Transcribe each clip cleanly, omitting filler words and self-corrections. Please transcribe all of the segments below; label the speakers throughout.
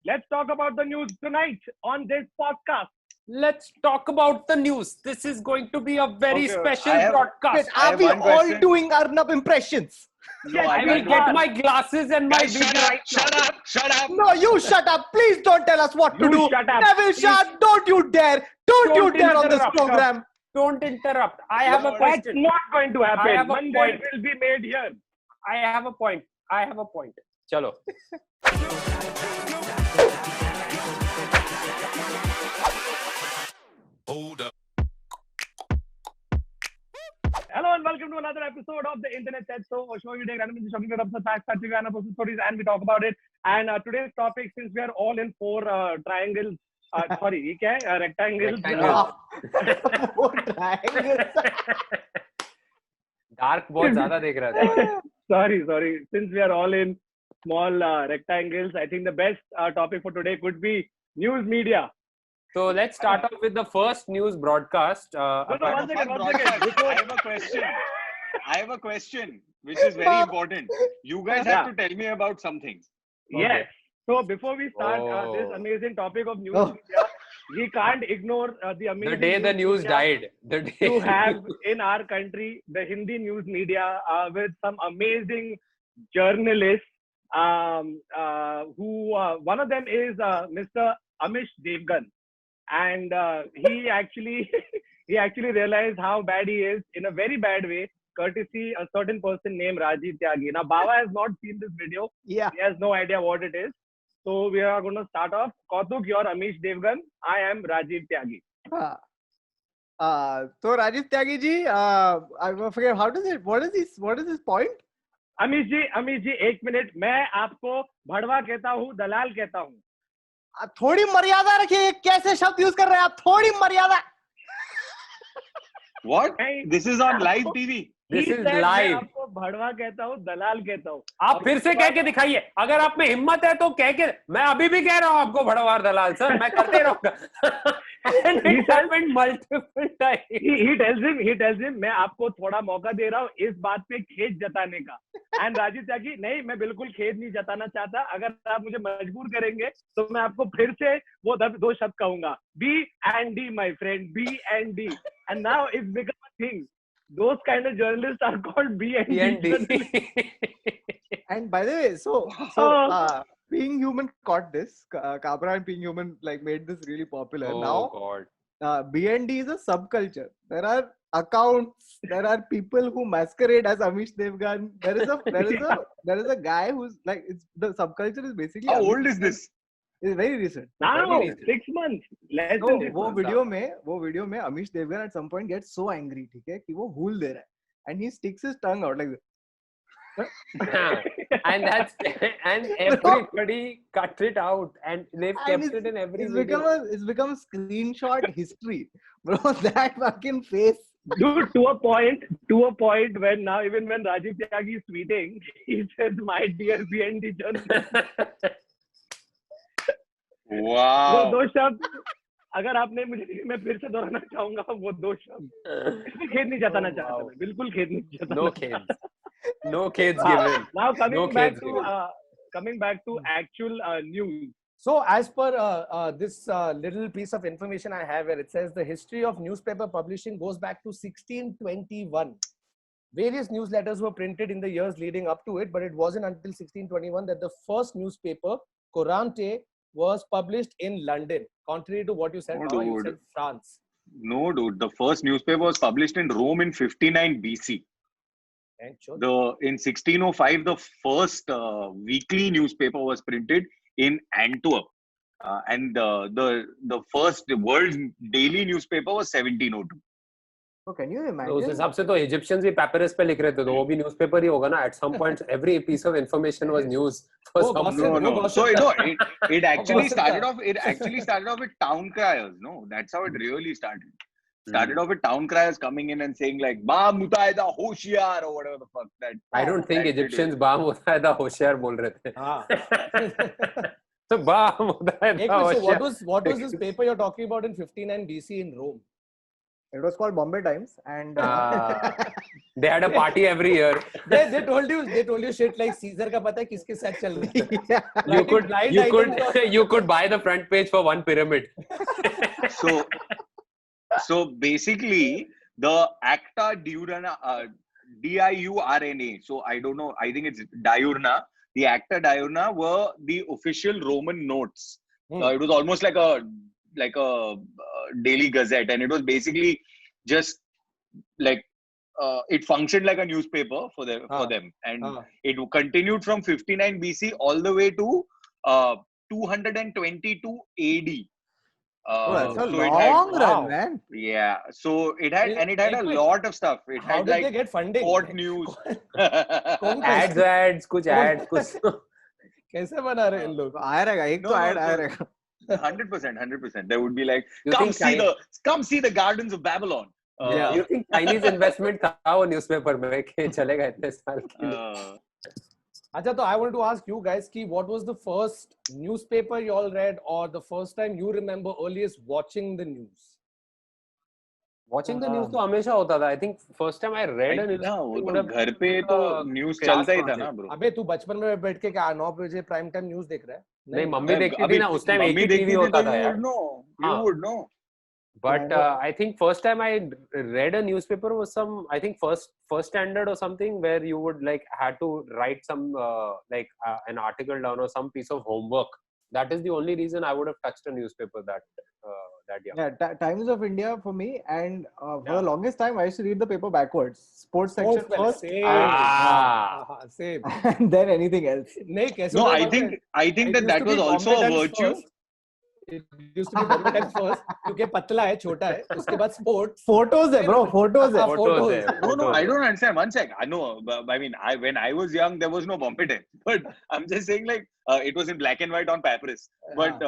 Speaker 1: Let's talk about the news tonight on this podcast.
Speaker 2: Let's talk about the news. This is going to be a very special
Speaker 3: Wait,
Speaker 2: broadcast.
Speaker 3: I
Speaker 4: are
Speaker 3: have
Speaker 4: we
Speaker 3: one
Speaker 4: all
Speaker 3: question.
Speaker 4: doing Arnab impressions?
Speaker 3: No,
Speaker 2: I will get my glasses and my
Speaker 3: Guys,
Speaker 2: wig right now.
Speaker 3: shut up.
Speaker 4: No, you shut up. Please don't tell us what to
Speaker 1: You
Speaker 4: do.
Speaker 1: shut up.
Speaker 4: Neville Shah, don't you dare. Don't you
Speaker 2: Don't
Speaker 4: dare on this
Speaker 2: interrupt.
Speaker 4: program.
Speaker 2: Don't interrupt. I have a
Speaker 1: That's
Speaker 2: question.
Speaker 1: not going to happen.
Speaker 2: I have a
Speaker 1: Monday
Speaker 2: point.
Speaker 1: will be made here.
Speaker 2: I have a point. Chalo.
Speaker 5: Hold up.
Speaker 1: Hello and welcome to another episode of the Internet Said So, a show you take random shopping up the facts, touching and post stories, and we talk about it. And today's topic, since we are all in four triangles, sorry, ये क्या है? Rectangles.
Speaker 4: वो triangle.
Speaker 2: Dark बहुत ज़्यादा देख रहा था.
Speaker 1: Sorry. Since we are all in small rectangles, I think the best topic for today could be news media.
Speaker 2: So let's start off with the first news broadcast.
Speaker 1: One second.
Speaker 3: I have a question which is very important. You guys have to tell me about something.
Speaker 1: Yes. So before we start this amazing topic of news media, we can't ignore the amazing
Speaker 2: The day the news
Speaker 1: media
Speaker 2: died. The day
Speaker 1: to have in our country the Hindi news media with some amazing journalists. Who one of them is Mr. Amish Devgan, and he actually realized how bad he is in a very bad way, courtesy a certain person named Rajiv Tyagi. Now Baba has not seen this video.
Speaker 4: Yeah.
Speaker 1: He has no idea what it is. So we are going to start off. Kautuk, you're Amish Devgan. I am Rajiv Tyagi.
Speaker 4: So Rajiv Tyagi ji, I forget what is his point?
Speaker 1: Amish जी एक minute, मैं आपको भड़वा कहता हूँ, दलाल कहता हूँ.
Speaker 4: थोड़ी मर्यादा रखिए. कैसे शब्द यूज कर रहे हैं आप? थोड़ी मर्यादा.
Speaker 3: What? This is on live TV.
Speaker 2: This is
Speaker 1: मैं
Speaker 2: live.
Speaker 1: आपको भड़वा कहता हूँ, दलाल कहता हूँ.
Speaker 2: आप फिर से कह के दिखाइए. अगर आप में हिम्मत है तो कह के. मैं अभी भी कह रहा हूँ आपको भड़वार दलाल सर. मैं करते रहूंगा. And it happened multiple times.
Speaker 1: He tells him मैं आपको थोड़ा मौका दे रहा हूँ इस बात पे खेद जताने का. एंड राजीव त्यागी, नहीं मैं बिल्कुल खेद नहीं जताना चाहता. अगर आप मुझे मजबूर करेंगे तो मैं आपको फिर से वो दो शब्द कहूंगा. B&D my friend, B&D. And now it's become a thing. Those kind of journalists are called B&D.
Speaker 4: And by the way, so Being Human caught this. Kabra and Being Human made this really popular.
Speaker 2: Oh
Speaker 4: Now
Speaker 2: God.
Speaker 4: B&D is a subculture. There are accounts. There are people who masquerade as Amish Devgan. There is a guy who's the subculture is basically.
Speaker 3: How old is this?
Speaker 4: It's very recent.
Speaker 1: Now 6 months. Less than 6
Speaker 4: वो
Speaker 1: months.
Speaker 4: Video में Amish Devgan at some point gets so angry, ठीक है, कि वो हूल दे रहा है, and he sticks his tongue out like this.
Speaker 2: and everybody cut it out and they've kept it in every video.
Speaker 4: It's become a screenshot history, bro. That fucking face.
Speaker 1: Dude, to a point when now even when Rajiv Tyagi is tweeting, he says, "My dear B&D journalist." वो
Speaker 3: Wow.
Speaker 1: दो शब्द अगर आपने मुझे, मैं फिर से दोहराना चाहूंगा वो दो शब्द. इसमें खेद नहीं जताना चाहता मैं, बिल्कुल खेद नहीं जताना.
Speaker 2: No kids given.
Speaker 1: Now coming back to
Speaker 2: Hmm.
Speaker 1: actual news.
Speaker 6: So, as per this little piece of information I have here, it says the history of newspaper publishing goes back to 1621. Various newsletters were printed in the years leading up to it, but it wasn't until 1621 that the first newspaper, Courante, was published in London. Contrary to what you said, Baba, you said France.
Speaker 3: No, dude. The first newspaper was published in Rome in 59 BC.
Speaker 6: And sure.
Speaker 3: In 1605, the first weekly newspaper was printed in Antwerp, and the first world's daily newspaper was 1702.
Speaker 4: So can you imagine?
Speaker 2: उस हिसाब से तो Egyptians भी papyrus पे लिख रहे थे, तो वो भी newspaper ही होगा ना. At some point, every piece of information was news for some.
Speaker 3: No. So it actually started off. It actually started off with town criers. No, that's how it really started. Started off with town criers coming in and saying like "Ba mutaida hoshiyar" or whatever the fuck that.
Speaker 2: I don't think Egyptians बाम होता है था होशियार बोल रहे थे.
Speaker 6: हाँ.
Speaker 2: तो बाम होता है था
Speaker 6: So
Speaker 2: होशियार.
Speaker 6: what was this paper you're talking about in 59 BC in Rome?
Speaker 4: It was called Bombay Times, and
Speaker 2: They had a party every year.
Speaker 6: they told you shit like Caesar का पता है किसके साथ चल रहा है.
Speaker 4: yeah.
Speaker 2: You could
Speaker 6: blind
Speaker 2: you
Speaker 6: items
Speaker 2: could
Speaker 6: of-
Speaker 2: you could buy the front page for one pyramid.
Speaker 3: So basically, the Acta Diurna, Diurna. So I don't know. I think it's Diurna. The Acta Diurna were the official Roman notes. It was almost like a daily gazette, and it was basically just like it functioned like a newspaper for them, and it continued from 59 BC all the way to 222 AD.
Speaker 4: That's a
Speaker 3: so it
Speaker 4: long
Speaker 3: had,
Speaker 4: run, man.
Speaker 3: Yeah, so it had a
Speaker 6: Wait.
Speaker 3: lot of stuff. It
Speaker 6: How
Speaker 3: had
Speaker 6: did they
Speaker 3: like
Speaker 6: get funding?
Speaker 3: sport news.
Speaker 2: ads, कुछ ads, कुछ.
Speaker 6: कैसे बना रहे हैं इन लोग?
Speaker 4: आया रहेगा, एक तो ऐड आया रहेगा.
Speaker 3: 100%. There would be like,
Speaker 2: You
Speaker 3: come
Speaker 2: think
Speaker 3: see the gardens of Babylon.
Speaker 4: Yeah.
Speaker 2: You think Chinese investment था वो newspaper में कि चलेगा इतने साल के लिए?
Speaker 6: अच्छा, तो I want to ask you guys कि what was the first newspaper you all read or the first time you remember earliest watching the news?
Speaker 2: Watching the news तो हमेशा होता था. I think first time I read a
Speaker 3: ना
Speaker 2: newspaper
Speaker 3: वो
Speaker 2: would
Speaker 3: तो
Speaker 2: have
Speaker 3: घर पे तो न्यूज़ चलता ही था ना ब्रो.
Speaker 6: अबे तू बचपन में बैठ के क्या 9 बजे प्राइम टाइम न्यूज़ देख रहा है?
Speaker 2: नहीं मम्मी देखती थी ना उस टाइम एक ही टीवी होता था यार.
Speaker 3: You would know.
Speaker 2: But I think first time I read a newspaper was some, I think first standard or something, where you would like had to write some an article down or some piece of homework. That is the only reason I would have touched a newspaper that young.
Speaker 4: Yeah, Times of India for me, and for the longest time I used to read the paper backwards. Sports section first,
Speaker 6: Same. Same.
Speaker 4: and then anything else.
Speaker 6: नहीं कैसे?
Speaker 3: No, I think that was also a virtue.
Speaker 6: It used to be Bombay Times first क्योंकि पतला है, छोटा है. उसके बाद sports.
Speaker 4: Photos है bro, photos है.
Speaker 2: Photos है.
Speaker 3: No, I don't understand. One sec. I know. I mean, when I was young, there was no Bombay Times. But I'm just saying, like, it was in black and white on papyrus. But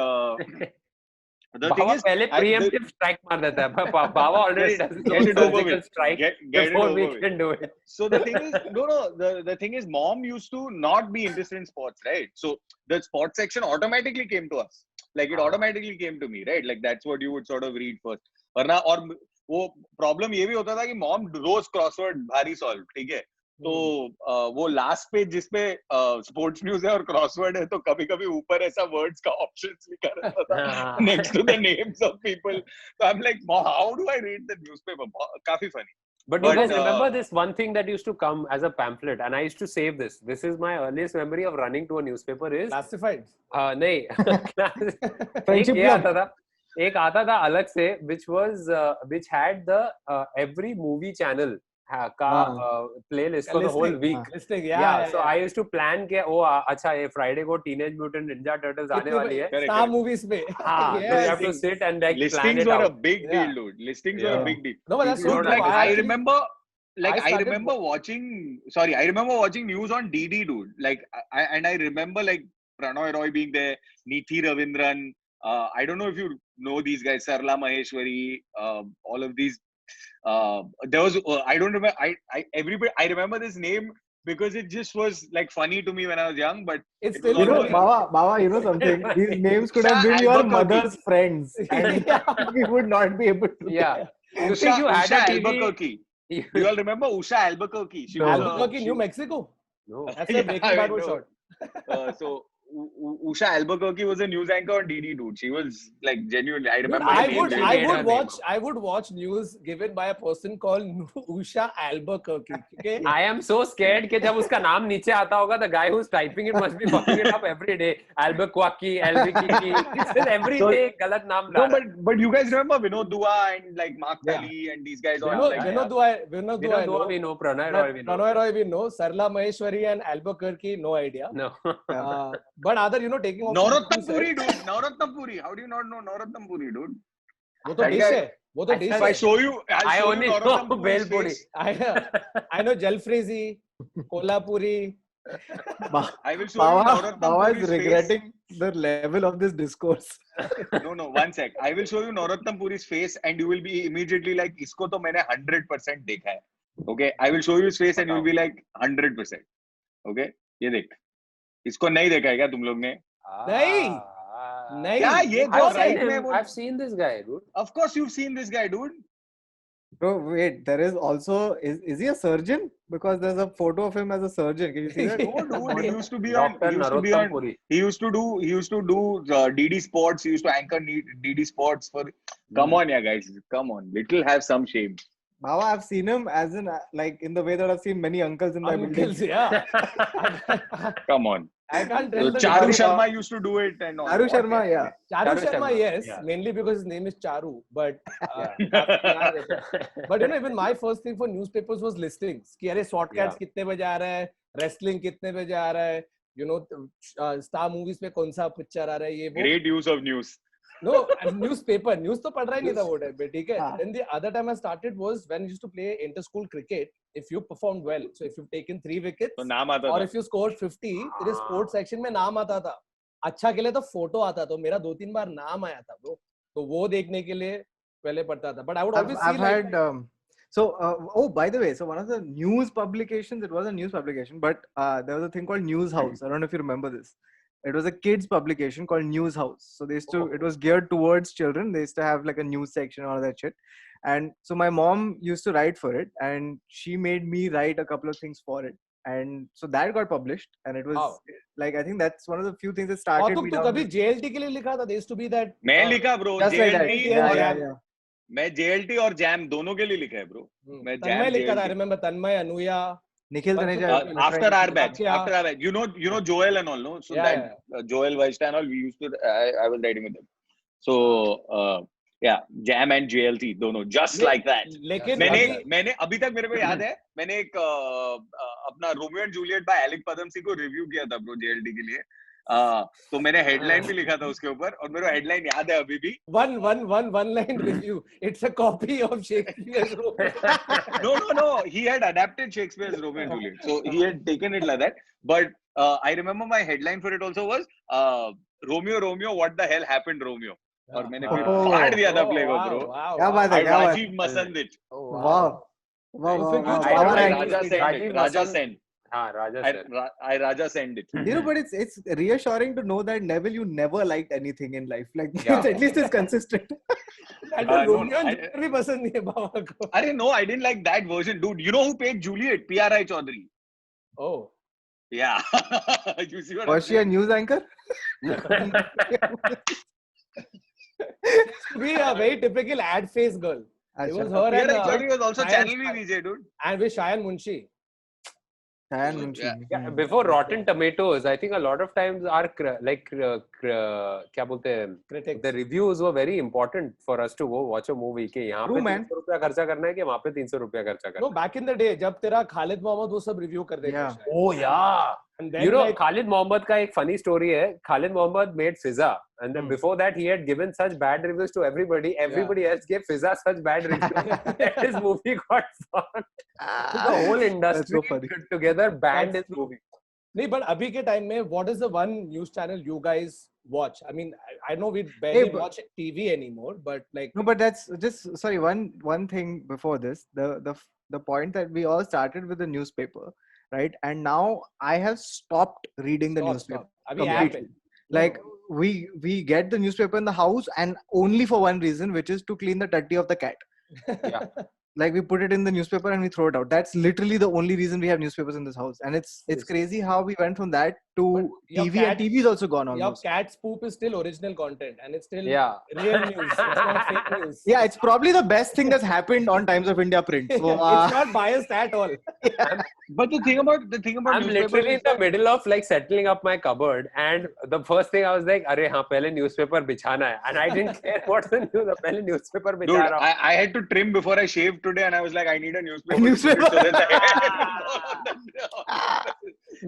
Speaker 3: the thing is,
Speaker 2: पहले preemptive strike मार देता है. Baba already does
Speaker 3: get it over with.
Speaker 2: strike
Speaker 3: Get it
Speaker 2: before
Speaker 3: over
Speaker 2: we
Speaker 3: with.
Speaker 2: can do it.
Speaker 3: So the thing is, the thing is, mom used to not be interested in sports, right? So the sports section automatically came to us. Like it automatically came to me, right? Like that's what you would sort of read first. वरना और वो problem ये भी होता था कि mom रोज crossword भारी solve, ठीक है? तो वो last page जिसपे sports news है और crossword है तो कभी-कभी ऊपर ऐसा words का options लिखा रहता था next to the names of people. So I'm like, how do I read the newspaper? काफी funny.
Speaker 2: But you guys remember this one thing that used to come as a pamphlet, and I used to save this. This is my earliest memory of running to a newspaper. Is
Speaker 6: Classified.
Speaker 2: नहीं
Speaker 4: Friendship club.
Speaker 2: एक आता था अलग से, which had the every movie channel का playlist for the whole week.
Speaker 6: Listing,
Speaker 2: So I used to plan के अच्छा ये Friday को Teenage Mutant Ninja Turtles आने वाली है.
Speaker 6: Star movies पे.
Speaker 2: So you have to sit and like plan
Speaker 3: Listings
Speaker 2: it
Speaker 3: were a
Speaker 2: out.
Speaker 3: big deal, dude. Listings were a big deal.
Speaker 6: No, but that's so
Speaker 3: Dude,
Speaker 6: true.
Speaker 3: like I remember watching news on DD, dude. Like I remember like Pranoy Roy being there, Neethi Ravindran. I don't know if you know these guys, Sarla Maheshwari, all of these. There was I don't remember. I remember this name because it just was like funny to me when I was young. But
Speaker 6: It's
Speaker 3: it was
Speaker 6: still,
Speaker 3: also-
Speaker 4: Baba, you know something? These names could have been your mother's friends, and we would not be able to.
Speaker 2: Yeah. You think you had
Speaker 3: Usha
Speaker 2: a TV?
Speaker 3: Albuquerque. Do you all remember Usha Albuquerque? She
Speaker 4: No.
Speaker 3: was,
Speaker 6: Albuquerque, New Mexico.
Speaker 2: No.
Speaker 6: That's where Breaking Bad was
Speaker 3: know.
Speaker 6: shot.
Speaker 3: So Usha Albuquerque was a news anchor on DD, dude. She was like genuinely. I remember.
Speaker 6: I
Speaker 3: the
Speaker 6: would,
Speaker 3: name.
Speaker 6: I
Speaker 2: made
Speaker 6: would
Speaker 2: her
Speaker 6: watch, I would watch news given by a person called Usha Albuquerque. Okay.
Speaker 2: I am so scared कि जब उसका नाम नीचे आता होगा, the guy who's typing it must be fucking it up every day. Albuquerque, every day गलत नाम
Speaker 3: No,
Speaker 2: La.
Speaker 3: but you guys remember Vinod Dua and like Mark
Speaker 6: Yeah.
Speaker 3: Talley and these guys.
Speaker 6: Vinod,
Speaker 3: all like,
Speaker 6: Vinod Dua, Vinod Dua, I know.
Speaker 2: we know. Pranay Roy we know.
Speaker 6: Pranay Roy we know. Sarla Maheshwari and Albuquerque, no idea.
Speaker 2: No.
Speaker 6: But other, taking off.
Speaker 3: Naurattam Puri, dude. Naurattam Puri. How do you not know Naurattam Puri, dude?
Speaker 6: वो तो
Speaker 3: That
Speaker 6: dish
Speaker 3: guy-
Speaker 6: है. वो तो dish
Speaker 3: If I
Speaker 6: है.
Speaker 3: show you,
Speaker 2: I
Speaker 3: I'll show
Speaker 2: only
Speaker 3: you
Speaker 2: know
Speaker 3: Naurattam Puri's
Speaker 2: Bel Puri.
Speaker 3: face.
Speaker 6: I know Jalfrezi, Kolhapuri.
Speaker 3: I will show you Naurattam
Speaker 4: Baba
Speaker 3: Puri's
Speaker 4: is
Speaker 3: face.
Speaker 4: regretting the level of this discourse.
Speaker 3: No, one sec. I will show you Naurattam Puri's face and you will be immediately like, इसको तो मैंने 100% देखा है. Okay, I will show you his face and you will be like 100%. Okay, ये देख. इसको नहीं देखा है क्या तुम लोग ने?
Speaker 6: नहीं. नहीं.
Speaker 3: क्या ये जो
Speaker 2: I've
Speaker 3: right
Speaker 2: seen
Speaker 3: में
Speaker 2: him.
Speaker 3: वो?
Speaker 2: I've seen this guy, dude.
Speaker 3: Of course you've seen this guy, dude.
Speaker 4: Bro, wait, there is also is he a surgeon? Because there's a photo of him as a surgeon. Can you see that?
Speaker 3: No, dude, he used to be
Speaker 2: Dr.
Speaker 3: on.
Speaker 2: Narottam Puri.
Speaker 3: He used to do DD Sports. He used to anchor DD Sports for. Come on, yeah, guys. Come on, little have some shame.
Speaker 4: Baba, I've seen him as in like in the way that I've seen many uncles in my building.
Speaker 6: Uncles, yeah.
Speaker 3: Come on.
Speaker 6: I can't
Speaker 3: So
Speaker 6: tell the
Speaker 3: Charu
Speaker 6: difference.
Speaker 3: Sharma used to do it and all.
Speaker 4: Charu Sharma, yeah.
Speaker 6: Charu
Speaker 2: Charu
Speaker 6: Sharma,
Speaker 2: Sharma,
Speaker 6: yes,
Speaker 2: yeah.
Speaker 6: mainly because his name is Charu. But
Speaker 3: Yeah.
Speaker 6: but you know, even my first thing for newspapers was listings. कि अरे shortcuts कितने बजे आ रहा है, wrestling कितने बजे आ रहा है, you know, Star Movies पे कौन सा picture आ रहा है ये वो.
Speaker 3: Great use of news.
Speaker 6: No, newspaper, news तो पढ़ रहा ही नहीं था वो टाइम पे, ठीक है.
Speaker 4: हाँ.
Speaker 6: Then the other time I started was when I used to play inter-school cricket. If you performed well, so if you've taken 3 wickets,
Speaker 3: तो नाम आता
Speaker 6: or
Speaker 3: था.
Speaker 6: if you scored 50, तेरे sports section में नाम आता था. अच्छा के लिए तो फोटो आता, तो मेरा 2-3 बार नाम आया था ब्रो. तो वो देखने के लिए पहले पढ़ता था. But I would always see
Speaker 4: I've
Speaker 6: like
Speaker 4: had oh, by the way, so one of the news publications, it was a news publication, but there was a thing called News House. I don't know if you remember this. It was a kids publication called News House. So they used to, it was geared towards children. They used to have like a news section and all that shit. And so my mom used to write for it, and she made me write a couple of things for it. And so that got published, and it was
Speaker 6: Wow.
Speaker 4: like, I think that's one of the few things that
Speaker 6: और
Speaker 4: started
Speaker 6: तुम
Speaker 4: me
Speaker 6: तो
Speaker 4: down
Speaker 6: कभी JLT के लिए लिखा था. There used to be that.
Speaker 3: मैं लिखा bro.
Speaker 4: just like that.
Speaker 3: JLT
Speaker 4: Yeah,
Speaker 3: और
Speaker 4: yeah.
Speaker 3: मैं JLT और Jam दोनों के लिए लिखा है bro. मैं
Speaker 6: तन्मय
Speaker 3: Jam
Speaker 6: लिखा था. I
Speaker 3: JLT.
Speaker 6: remember Tanmay, Anuya.
Speaker 4: Nikhil
Speaker 6: But
Speaker 4: Taneja.
Speaker 6: so-
Speaker 3: After our batch,
Speaker 6: Yeah.
Speaker 3: after our batch, you know Joel and all, no? So
Speaker 6: Yeah,
Speaker 3: that Joel Vaishta and all, we used to. I was writing with them. So yeah, Jam and JLT, दोनों just
Speaker 6: ले-
Speaker 3: like that.
Speaker 6: लेकिन
Speaker 3: मैंने अभी तक मेरे को याद है, मैंने एक अपना Romeo and Juliet by Alyque Padamsee को रिव्यू किया था ब्रो JLT के लिए. तो मैंने हेडलाइन भी लिखा था उसके ऊपर, और मेरे को हेडलाइन याद है अभी भी.
Speaker 6: one line review. It's a copy of Shakespeare's Romeo.
Speaker 3: No. He had adapted Shakespeare's Romeo and Juliet, so he had taken it like that. But I remember my headline for it also was Romeo, what the hell happened, Romeo? और मैंने फिर फाड़ दिया था play को bro.
Speaker 4: क्या बात है, क्या बात है.
Speaker 3: Rajiv Masandit.
Speaker 4: Wow.
Speaker 3: Raja Sen.
Speaker 2: हाँ, Raja Sen.
Speaker 3: I Raja sent it.
Speaker 4: You know, but it's reassuring to know that Neville, you never liked anything in life. Like
Speaker 2: Yeah.
Speaker 4: at least it's consistent.
Speaker 6: Romeo and Juliet भी पसंद नहीं है बाबा को.
Speaker 3: अरे no, I didn't like that version, dude. You know who played Juliet? P.R.I. Chaudhary.
Speaker 6: Oh.
Speaker 3: Yeah. You see what
Speaker 4: Was she a news anchor?
Speaker 6: To be a very typical ad face girl. It was her
Speaker 3: P.R.I.
Speaker 6: and
Speaker 3: Chaudhary was also
Speaker 6: Shayan-
Speaker 3: Channel V DJ, dude.
Speaker 6: and with Shayan Munshi.
Speaker 2: Yeah, before Rotten Tomatoes, I think a lot of times our क्या बोलते हैं,
Speaker 6: Critics.
Speaker 2: the reviews were very important for us to go watch a movie. कि यहाँ
Speaker 4: True,
Speaker 2: पे
Speaker 4: man.
Speaker 2: 300 रुपया खर्चा करना है कि वहाँ पे 300 रुपया खर्चा करना
Speaker 6: No, back in the day, जब तेरा खालिद मोहम्मद वो सब review कर देते
Speaker 4: Yeah.
Speaker 6: शायद.
Speaker 2: है. Oh yeah.
Speaker 6: And then
Speaker 2: You know,
Speaker 6: like,
Speaker 2: Khalid Mohammed का एक funny story है. Khalid Mohammed made Fizza, and then before that he had given such bad reviews to everybody. Everybody else gave Fizza such bad reviews that his movie got banned. The whole industry
Speaker 4: so funny.
Speaker 2: together banned
Speaker 6: That's
Speaker 2: his
Speaker 6: true.
Speaker 2: movie.
Speaker 6: नहीं, but अभी के time में, what is the one news channel you guys watch? I mean, I know we barely
Speaker 4: but-
Speaker 6: watch TV anymore, but like,
Speaker 4: No, but that's just sorry. One thing before this, the point that we all started with the newspaper, right? And now I have stopped reading the newspaper.
Speaker 6: अभी app है.
Speaker 4: completely. Like we get the newspaper in the house, and only for one reason, which is to clean the tutty of the cat.
Speaker 2: Yeah.
Speaker 4: Like we put it in the newspaper and we throw it out. That's literally the only reason we have newspapers in this house. And it's crazy how we went from that to
Speaker 6: your
Speaker 4: TV,
Speaker 6: cat-
Speaker 4: and TV is also gone
Speaker 6: Your
Speaker 4: almost.
Speaker 6: cat's poop is still original content, and it's still
Speaker 2: Yeah.
Speaker 6: real news. It's not fake news.
Speaker 4: Yeah, it's probably the best thing that's happened on Times of India print. So,
Speaker 6: It's not biased at all.
Speaker 3: But the thing about
Speaker 2: I'm
Speaker 3: newspapers
Speaker 2: literally
Speaker 3: is
Speaker 2: in the middle of like settling up my cupboard, and the first thing I was like, "अरे हाँ, पहले newspaper बिछाना है," and I didn't care what's the news. पहले newspaper
Speaker 3: Dude,
Speaker 2: बिछा रहा हूँ.
Speaker 3: I had to trim before I shaved today, and I was like, I need a newspaper.
Speaker 4: Newspaper.
Speaker 3: So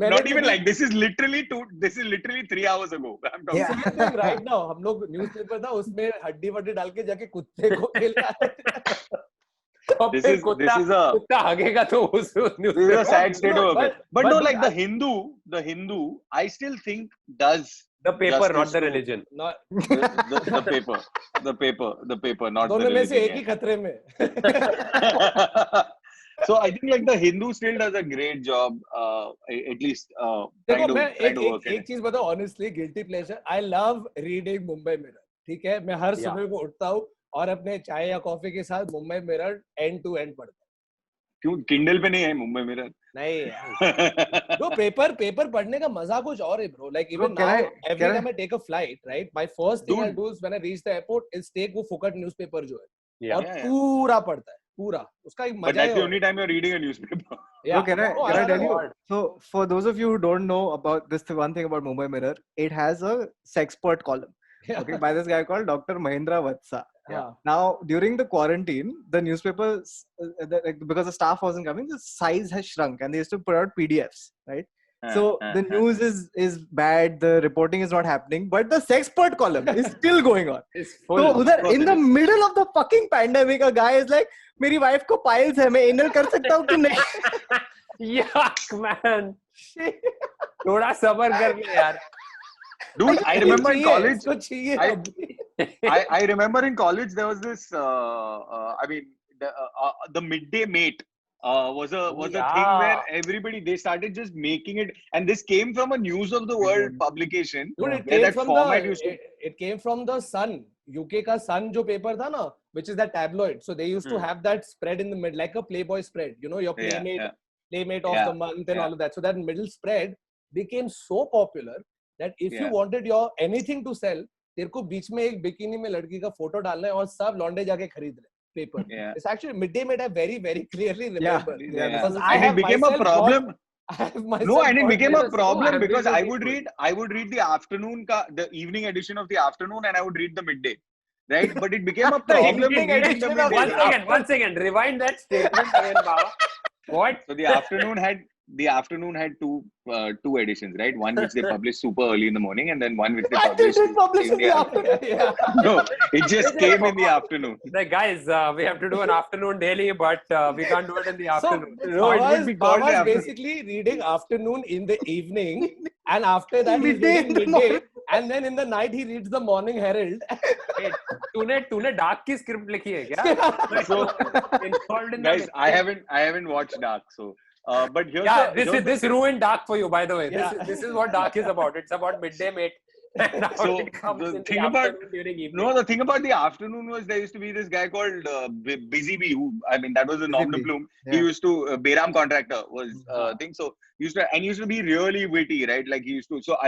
Speaker 3: that Not even like this is literally 3 hours ago. I'm talking.
Speaker 4: Yeah.
Speaker 6: Same thing right now. हम लोग newspaper था, उसमें हड्डी वड्डी डाल के जाके कुत्ते को खिलाते.
Speaker 2: और
Speaker 3: This
Speaker 2: फिर
Speaker 3: is
Speaker 2: कुत्ता
Speaker 3: a
Speaker 2: हगेगा तो उस
Speaker 3: this is a sad state of affairs. But no,
Speaker 6: but-
Speaker 3: like the Hindu, I still think does
Speaker 2: the paper, not
Speaker 3: justice
Speaker 2: the
Speaker 3: to-
Speaker 2: religion.
Speaker 6: Not-
Speaker 3: the paper, not the
Speaker 6: दोनों में से एक
Speaker 3: religion.
Speaker 6: ही खतरे में.
Speaker 3: So I think like the Hindu still does a great job, at least
Speaker 6: देखो
Speaker 3: trying
Speaker 6: मैं
Speaker 3: to work
Speaker 6: एक
Speaker 3: it.
Speaker 6: चीज बताऊं, honestly guilty pleasure. I love reading Mumbai Mirror. ठीक है, मैं हर
Speaker 2: Yeah.
Speaker 6: सुबह को उठता हूँ और अपने चाय या कॉफी के साथ Mumbai Mirror end to end पढ़ता हूँ।
Speaker 3: क्यों किंडल पे नहीं है मुंबई मिरर?
Speaker 6: नहीं यार, जो पेपर पढ़ने का मजा कुछ और है bro. Like even
Speaker 4: Bro,
Speaker 6: now,
Speaker 4: can
Speaker 6: every
Speaker 4: I-
Speaker 6: time I take a flight, right, my first thing I
Speaker 3: Dude.
Speaker 6: do is when I reach the airport is take वो फुकट न्यूज़पेपर जो है
Speaker 2: Yeah.
Speaker 6: और
Speaker 3: Yeah, yeah.
Speaker 6: पूरा पढ़ता है, पूरा उसका एक
Speaker 3: But
Speaker 6: मजा
Speaker 3: that's
Speaker 6: है.
Speaker 3: the only time you're reading a newspaper.
Speaker 6: Yeah.
Speaker 4: Bro, can I
Speaker 6: Oh,
Speaker 4: tell you?
Speaker 6: God.
Speaker 4: So, for those of you who don't know about this, one thing about Mumbai Mirror, it has a sexpert column.
Speaker 6: Yeah.
Speaker 4: Okay, by this guy called Dr. Mahendra Vatsa.
Speaker 6: Yeah.
Speaker 4: Now, during the quarantine, the newspaper, because the staff wasn't coming, the size has shrunk, and they used to put out PDFs, right? So the news is bad, the reporting is not happening, but the sexpert column is still going on.
Speaker 2: It's full.
Speaker 4: So
Speaker 3: Of course
Speaker 4: in
Speaker 3: it
Speaker 4: the
Speaker 3: is.
Speaker 4: middle of the fucking pandemic, a guy is like, मेरी wife को piles है, मैं anal कर सकता हूँ कि नहीं?
Speaker 2: Yuck, man. थोड़ा सबर कर ले यार.
Speaker 3: Dude, I remember in college.
Speaker 6: इसको चाहिए
Speaker 3: I-
Speaker 6: अभी.
Speaker 3: I remember in college there was this. I mean, the midday mate was a thing
Speaker 2: yeah.
Speaker 3: where everybody they started just making it, and this came from a News of the World publication.
Speaker 6: Dude, it
Speaker 3: where
Speaker 6: came
Speaker 3: that
Speaker 6: from
Speaker 3: format used to.
Speaker 6: it came from the Sun. UK का Sun जो paper था ना, which is that tabloid. So they used to have that spread in the mid, like a Playboy spread. You know, your
Speaker 3: Yeah,
Speaker 6: playmate,
Speaker 3: yeah.
Speaker 6: playmate of
Speaker 3: Yeah,
Speaker 6: the month and
Speaker 3: yeah.
Speaker 6: all of that. So that middle spread became so popular that if you
Speaker 3: Yeah.
Speaker 6: wanted your anything to sell, तेरे को बीच में एक bikini में लड़की का photo डालना है और सब लौंडे जाके खरीद रहे paper.
Speaker 3: Yeah.
Speaker 6: It's actually midday made I very very clearly remember.
Speaker 3: Yeah.
Speaker 6: Because I
Speaker 3: And it
Speaker 6: have
Speaker 3: became a
Speaker 6: myself
Speaker 3: problem.
Speaker 6: I have myself
Speaker 3: No, and it
Speaker 6: bought
Speaker 3: became a
Speaker 6: this.
Speaker 3: problem
Speaker 2: I'm
Speaker 3: because
Speaker 2: really
Speaker 3: I would
Speaker 2: good.
Speaker 3: read the afternoon the evening edition of the afternoon, and I would read the midday, right? But it became a
Speaker 4: The
Speaker 3: problem
Speaker 4: evening
Speaker 3: reading the
Speaker 4: edition of
Speaker 3: midday.
Speaker 2: One second. Rewind that statement again, Baba. What?
Speaker 3: So the afternoon had two editions, right? One which they published super early in the morning, and then one which they
Speaker 4: I didn't
Speaker 3: published
Speaker 4: publish in the afternoon.
Speaker 6: Yeah.
Speaker 3: No, it just came in the afternoon.
Speaker 2: Like, guys, we have to do an afternoon daily, but we can't do it in the afternoon.
Speaker 3: No, it would be called the
Speaker 6: Baba is
Speaker 3: afternoon.
Speaker 6: basically reading afternoon in the evening, and after that he's
Speaker 4: Midday
Speaker 6: reading
Speaker 4: in the
Speaker 6: midday, and then in the night he reads the Morning Herald.
Speaker 2: Wait, तूने dark की script लिखी है क्या?
Speaker 3: So,
Speaker 2: Involved in
Speaker 3: guys,
Speaker 2: the
Speaker 3: I haven't watched Dark, so but here's
Speaker 2: yeah,
Speaker 3: the,
Speaker 2: this ruined Dark for you, by the way.
Speaker 6: Yeah.
Speaker 2: This is what Dark is about. It's about midday mate. And how
Speaker 3: So,
Speaker 2: it comes
Speaker 3: the
Speaker 2: in the
Speaker 3: thing about-
Speaker 2: afternoon during evening.
Speaker 3: No, the thing about the afternoon was there used to be this guy called Busy Bee, who, I mean, that was the nom de
Speaker 4: Bee.
Speaker 3: plume.
Speaker 4: Yeah.
Speaker 3: He used to, Bayram Contractor was thing. So, he used to be really witty, right? Like he used to, so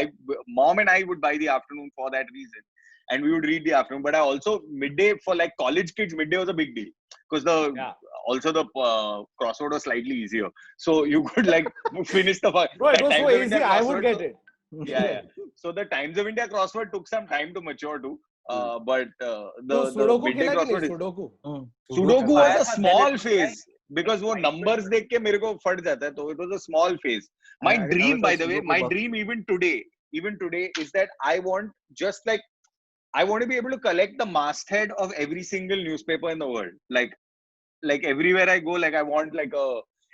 Speaker 3: mom and I would buy the afternoon for that reason. And we would read the afternoon. But I also, midday, for like college kids, midday was a big deal. Because also the crossword was slightly easier. So, you could like finish the
Speaker 6: Bro, it was so easy. I would get it.
Speaker 3: Yeah. So the Times of India crossword took some time to mature too. But
Speaker 6: So
Speaker 3: the
Speaker 6: Sudoku
Speaker 3: midday
Speaker 6: खेला कि
Speaker 3: crossword
Speaker 6: नहीं?
Speaker 3: is
Speaker 6: Sudoku.
Speaker 3: Sudoku was
Speaker 2: आया
Speaker 3: a
Speaker 2: था
Speaker 3: small
Speaker 2: मैंने
Speaker 3: phase because वो numbers देख के मेरे को फट जाता है तो it was a small phase. My
Speaker 4: I
Speaker 3: dream,
Speaker 4: was
Speaker 3: by
Speaker 4: a
Speaker 3: the way,
Speaker 4: Sudoku
Speaker 3: my
Speaker 4: buff.
Speaker 3: dream even today is that I want to be able to collect the masthead of every single newspaper in the world. Like everywhere I go, like I want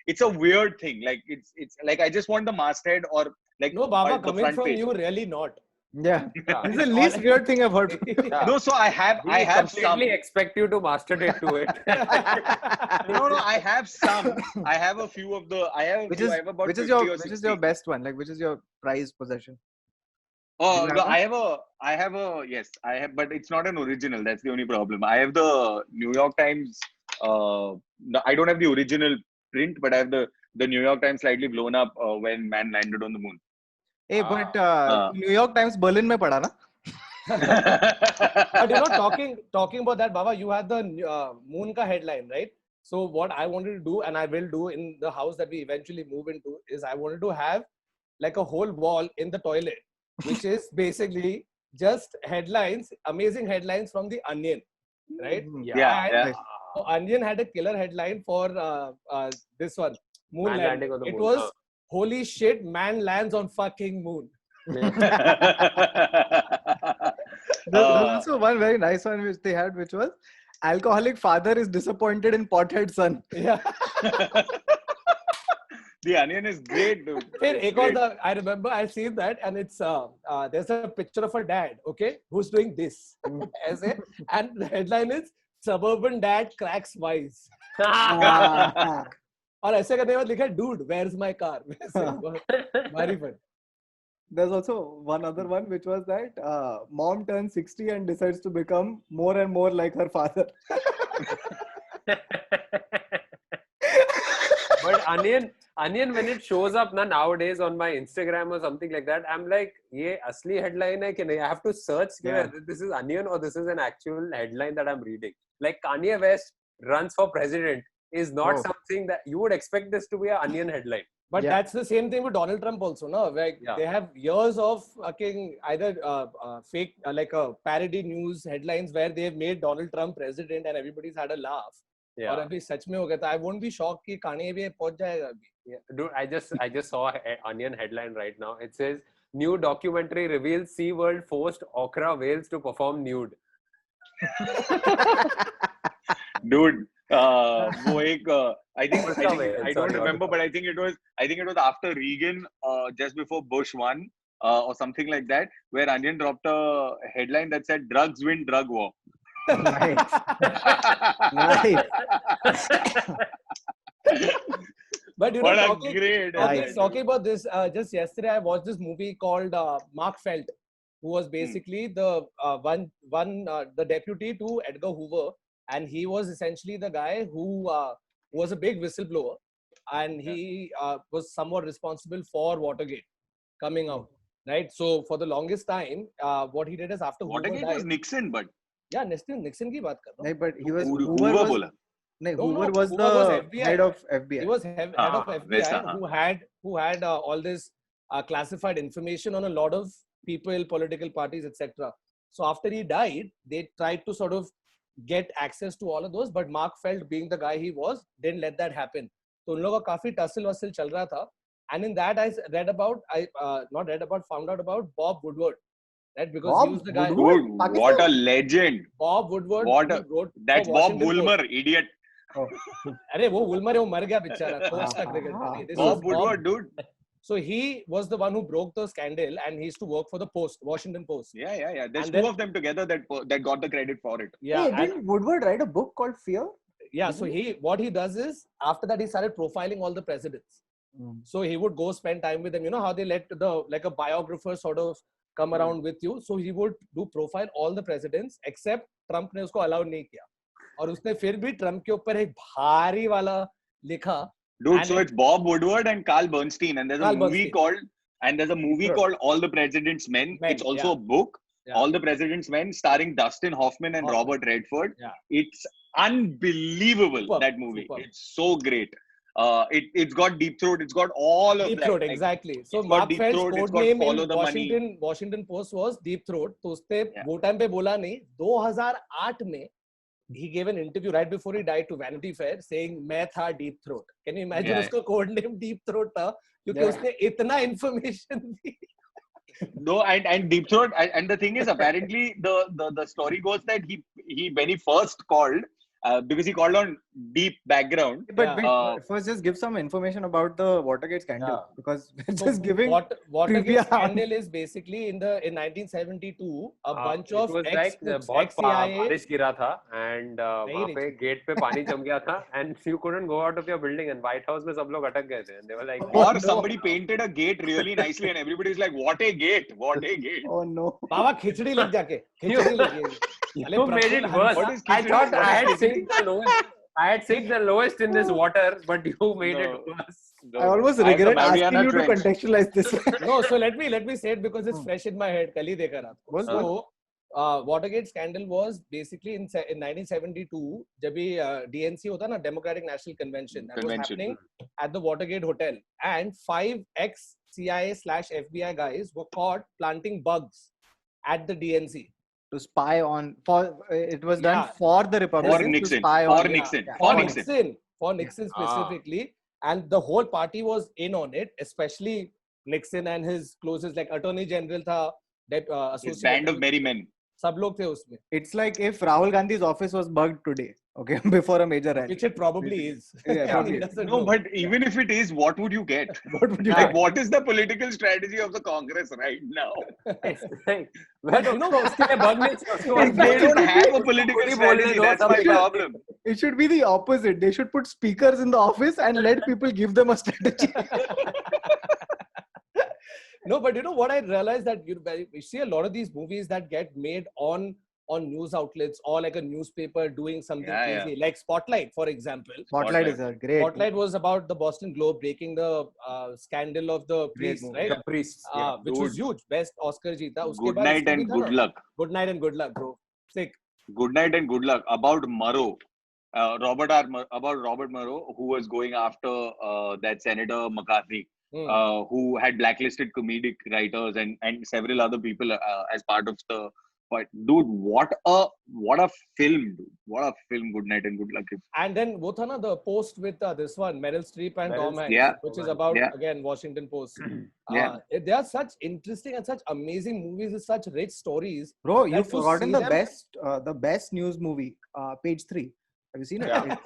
Speaker 3: it's a weird thing. Like it's like I just want the masthead or like
Speaker 6: No, Baba,
Speaker 3: the
Speaker 6: coming
Speaker 3: front
Speaker 6: from
Speaker 3: page.
Speaker 6: you, really not.
Speaker 4: Yeah, this is the least weird thing I've heard.
Speaker 2: Yeah.
Speaker 3: No, so I have
Speaker 2: We
Speaker 3: some.
Speaker 2: completely expect you to masturbate to it.
Speaker 3: No, I have some. I have a few of the. I have.
Speaker 4: Which
Speaker 3: I
Speaker 4: is
Speaker 3: have about
Speaker 4: which is
Speaker 3: 50
Speaker 4: your
Speaker 3: or
Speaker 4: which is
Speaker 3: 60.
Speaker 4: your best one? Like which is your prized possession?
Speaker 3: Oh,
Speaker 4: you
Speaker 3: no,
Speaker 4: have
Speaker 3: I have a. Yes, I have, but it's not an original. That's the only problem. I have the New York Times. I don't have the original print, but I have the New York Times slightly blown up when man landed on the moon.
Speaker 4: Hey, but New York Times Berlin में पढ़ा ना?
Speaker 6: But you know, talking about that, Baba, you had the moon ka headline, right? So what I wanted to do, and I will do in the house that we eventually move into, is I wanted to have like a whole wall in the toilet, which is basically just headlines, amazing headlines from the Onion, right?
Speaker 3: Yeah.
Speaker 6: So Onion had a killer headline for this one, moon
Speaker 2: Man
Speaker 6: landing.
Speaker 2: landing on the
Speaker 6: It
Speaker 2: moon.
Speaker 6: was, holy shit, man lands on fucking moon.
Speaker 4: There's also one very nice one which they had, which was alcoholic father is disappointed in pothead son.
Speaker 6: Yeah.
Speaker 3: The Onion is great, dude.
Speaker 6: फिर
Speaker 3: It's
Speaker 6: एक और
Speaker 3: great.
Speaker 6: I remember I seen that and it's there's a picture of a dad, okay, who's doing this, ऐसे, and the headline is suburban dad cracks wise. और ऐसे करने के बाद लिखा dude, where's my car? भारी fun.
Speaker 4: there's also one other one, which was that mom turns 60 and decides to become more and more like her father.
Speaker 2: But Onion, when it shows up nowadays on my Instagram or something like that, I'm like, ये असली headline है कि नहीं? I have to search whether this is Onion or this is an actual headline that I'm reading. Like Kanye West runs for president is not something that you would expect this to be an Onion headline.
Speaker 6: But that's the same thing with Donald Trump also, no? Like they have years of fucking either fake like parody news headlines where they have made Donald Trump president and everybody's had a laugh. और अभी सच में हो गया था. I won't be shocked कि Kanye भी पहुंच जाएगा अभी.
Speaker 2: Dude, I just saw an Onion headline right now. It says new documentary reveals SeaWorld forced Okra whales to perform nude.
Speaker 3: Dude, वो एक I think I don't remember, but I think it was after Reagan, just before Bush won, or something like that, where Onion dropped a headline that said "Drugs win drug war."
Speaker 4: Nice. Nice.
Speaker 6: But you
Speaker 3: What
Speaker 6: know,
Speaker 3: a great
Speaker 6: talking about this, just yesterday I watched this movie called Mark Felt, who was basically the the deputy to Edgar Hoover, and he was essentially the guy who was a big whistleblower, and he was somewhat responsible for Watergate coming out, right? So for the longest time, what he did is after
Speaker 3: Watergate
Speaker 6: Hoover died,
Speaker 3: was Nixon, but
Speaker 6: Nixon की बात कर रहा हूँ.
Speaker 4: नहीं, but he was
Speaker 3: Hoover बोला.
Speaker 4: Hoover was
Speaker 6: Hoover
Speaker 4: the
Speaker 6: was FBI.
Speaker 4: head of FBI.
Speaker 6: He was head of FBI who had all this classified information on a lot of people, political parties, etc. So after he died, they tried to sort of get access to all of those, but Mark Felt, being the guy he was, didn't let that happen. So उन लोगों का काफी tussle वसल चल रहा था, and in that I found out about Bob Woodward, right? Because he was the guy.
Speaker 3: Dude, what a legend!
Speaker 6: Bob Woodward.
Speaker 3: That's Bob Woolmer, idiot.
Speaker 6: अरे वो Woolmer है, वो मर गया बेचारा.
Speaker 3: Bob Woodward, dude.
Speaker 6: So he was the one who broke the scandal, and he used to work for the Post, Washington Post.
Speaker 3: Yeah. There's two of them together that got the credit for it.
Speaker 6: Yeah.
Speaker 4: Hey, didn't Woodward write a book called Fear?
Speaker 6: Yeah. So what he does is, after that he started profiling all the presidents. So he would go spend time with them. You know how they let like a biographer sort of come around with you. So he would do profile all the presidents except Trump ने उसको allow नहीं किया. और उसने फिर भी Trump के ऊपर एक भारी वाला लिखा.
Speaker 3: Dude, so it's Bob Woodward and Carl Bernstein, and there's a movie called All the President's Men. It's also a book, All the President's Men, starring Dustin Hoffman and Robert Redford.
Speaker 6: Yeah.
Speaker 3: It's unbelievable, that movie. It's so great. It's got Deep Throat. It's got all of
Speaker 6: Deep
Speaker 3: that.
Speaker 6: Throat, exactly. So Mark Felt's code name in Washington Post was Deep Throat. तो उसने वो time पे बोला नहीं. 2008 में he gave an interview right before he died to Vanity Fair saying मैं था Deep Throat. Can you imagine उसका code name Deep Throat था क्योंकि उसने इतना information the.
Speaker 3: No, and Deep Throat, and the thing is, apparently the story goes that he when he first called, because he called on deep background.
Speaker 4: But first, just give some information about the Watergate scandal, because
Speaker 6: so
Speaker 4: just giving
Speaker 6: Watergate scandal is basically in 1972 a bunch of
Speaker 2: ex-CIA बारिश गिरा था and वहाँ पे gate पे पानी जम गया था and you couldn't go out of your building and White House में सब लोग अटक गए थे and they were like
Speaker 3: or somebody painted a gate really nicely and everybody's like what a gate.
Speaker 4: Oh no.
Speaker 6: बाबा खिचड़ी लग जाके खिचड़ी लगी.
Speaker 2: You made it worse. I thought I had seen the lowest in this water, but you made it worse.
Speaker 4: I almost regret asking you to contextualize this.
Speaker 6: No, so let me say it because it's fresh in my head. कल ही देखा रात. So Watergate scandal was basically in 1972 जब भी DNC होता ना, Democratic National Convention, that was happening at the Watergate Hotel, and 5 ex-CIA/FBI guys were caught planting bugs at the DNC.
Speaker 4: To spy on, it was done for the Republicans.
Speaker 3: For Nixon.
Speaker 4: To spy on,
Speaker 6: For Nixon specifically. And the whole party was in on it, especially Nixon and his closest, like Attorney General tha,
Speaker 3: his band of merry men.
Speaker 6: सब लोग थे उसमें.
Speaker 4: It's like if Rahul Gandhi's office was bugged today, okay, before a major rally.
Speaker 6: Which it probably is.
Speaker 4: Yeah, probably.
Speaker 3: No, but even if it is, what would you get? What is the political strategy of the Congress right now?
Speaker 6: But you know,
Speaker 3: they don't have a political strategy. That's my problem.
Speaker 4: It should be the opposite. They should put speakers in the office and let people give them a strategy.
Speaker 6: No, but you know what I realized that you see a lot of these movies that get made on news outlets or like a newspaper doing something
Speaker 3: Yeah,
Speaker 6: crazy, like Spotlight, for example.
Speaker 4: Spotlight is a great.
Speaker 6: Spotlight was about the Boston Globe breaking the scandal of the
Speaker 4: Great
Speaker 6: priest,
Speaker 4: movie.
Speaker 6: right?
Speaker 2: The Priests. Yeah.
Speaker 6: Which was
Speaker 3: Dude.
Speaker 6: huge, best Oscar जीता. उसके
Speaker 3: Good
Speaker 6: बाद
Speaker 3: night
Speaker 6: इसका भी
Speaker 3: and
Speaker 6: था
Speaker 3: good
Speaker 6: ना?
Speaker 3: luck.
Speaker 6: Good night and good luck, bro. Sick.
Speaker 3: Good night and good luck. About Murrow, about Robert Murrow, who was going after that Senator McCarthy, who had blacklisted comedic writers and several other people as part of the. But dude, what a film, dude! What a film! Good night and good luck.
Speaker 6: And then वो था ना the post with this one Meryl Streep and
Speaker 2: Meryl
Speaker 6: Tom Hanks,
Speaker 3: Yeah.
Speaker 6: which is about
Speaker 3: Yeah.
Speaker 6: again Washington Post.
Speaker 3: Yeah.
Speaker 6: They are such interesting and such amazing movies with such rich stories.
Speaker 4: Bro,
Speaker 6: that
Speaker 4: you've
Speaker 6: to
Speaker 4: forgotten
Speaker 6: see
Speaker 4: the
Speaker 6: them-
Speaker 4: best news movie, Page 3. Have you seen it?
Speaker 2: Yeah.
Speaker 4: It's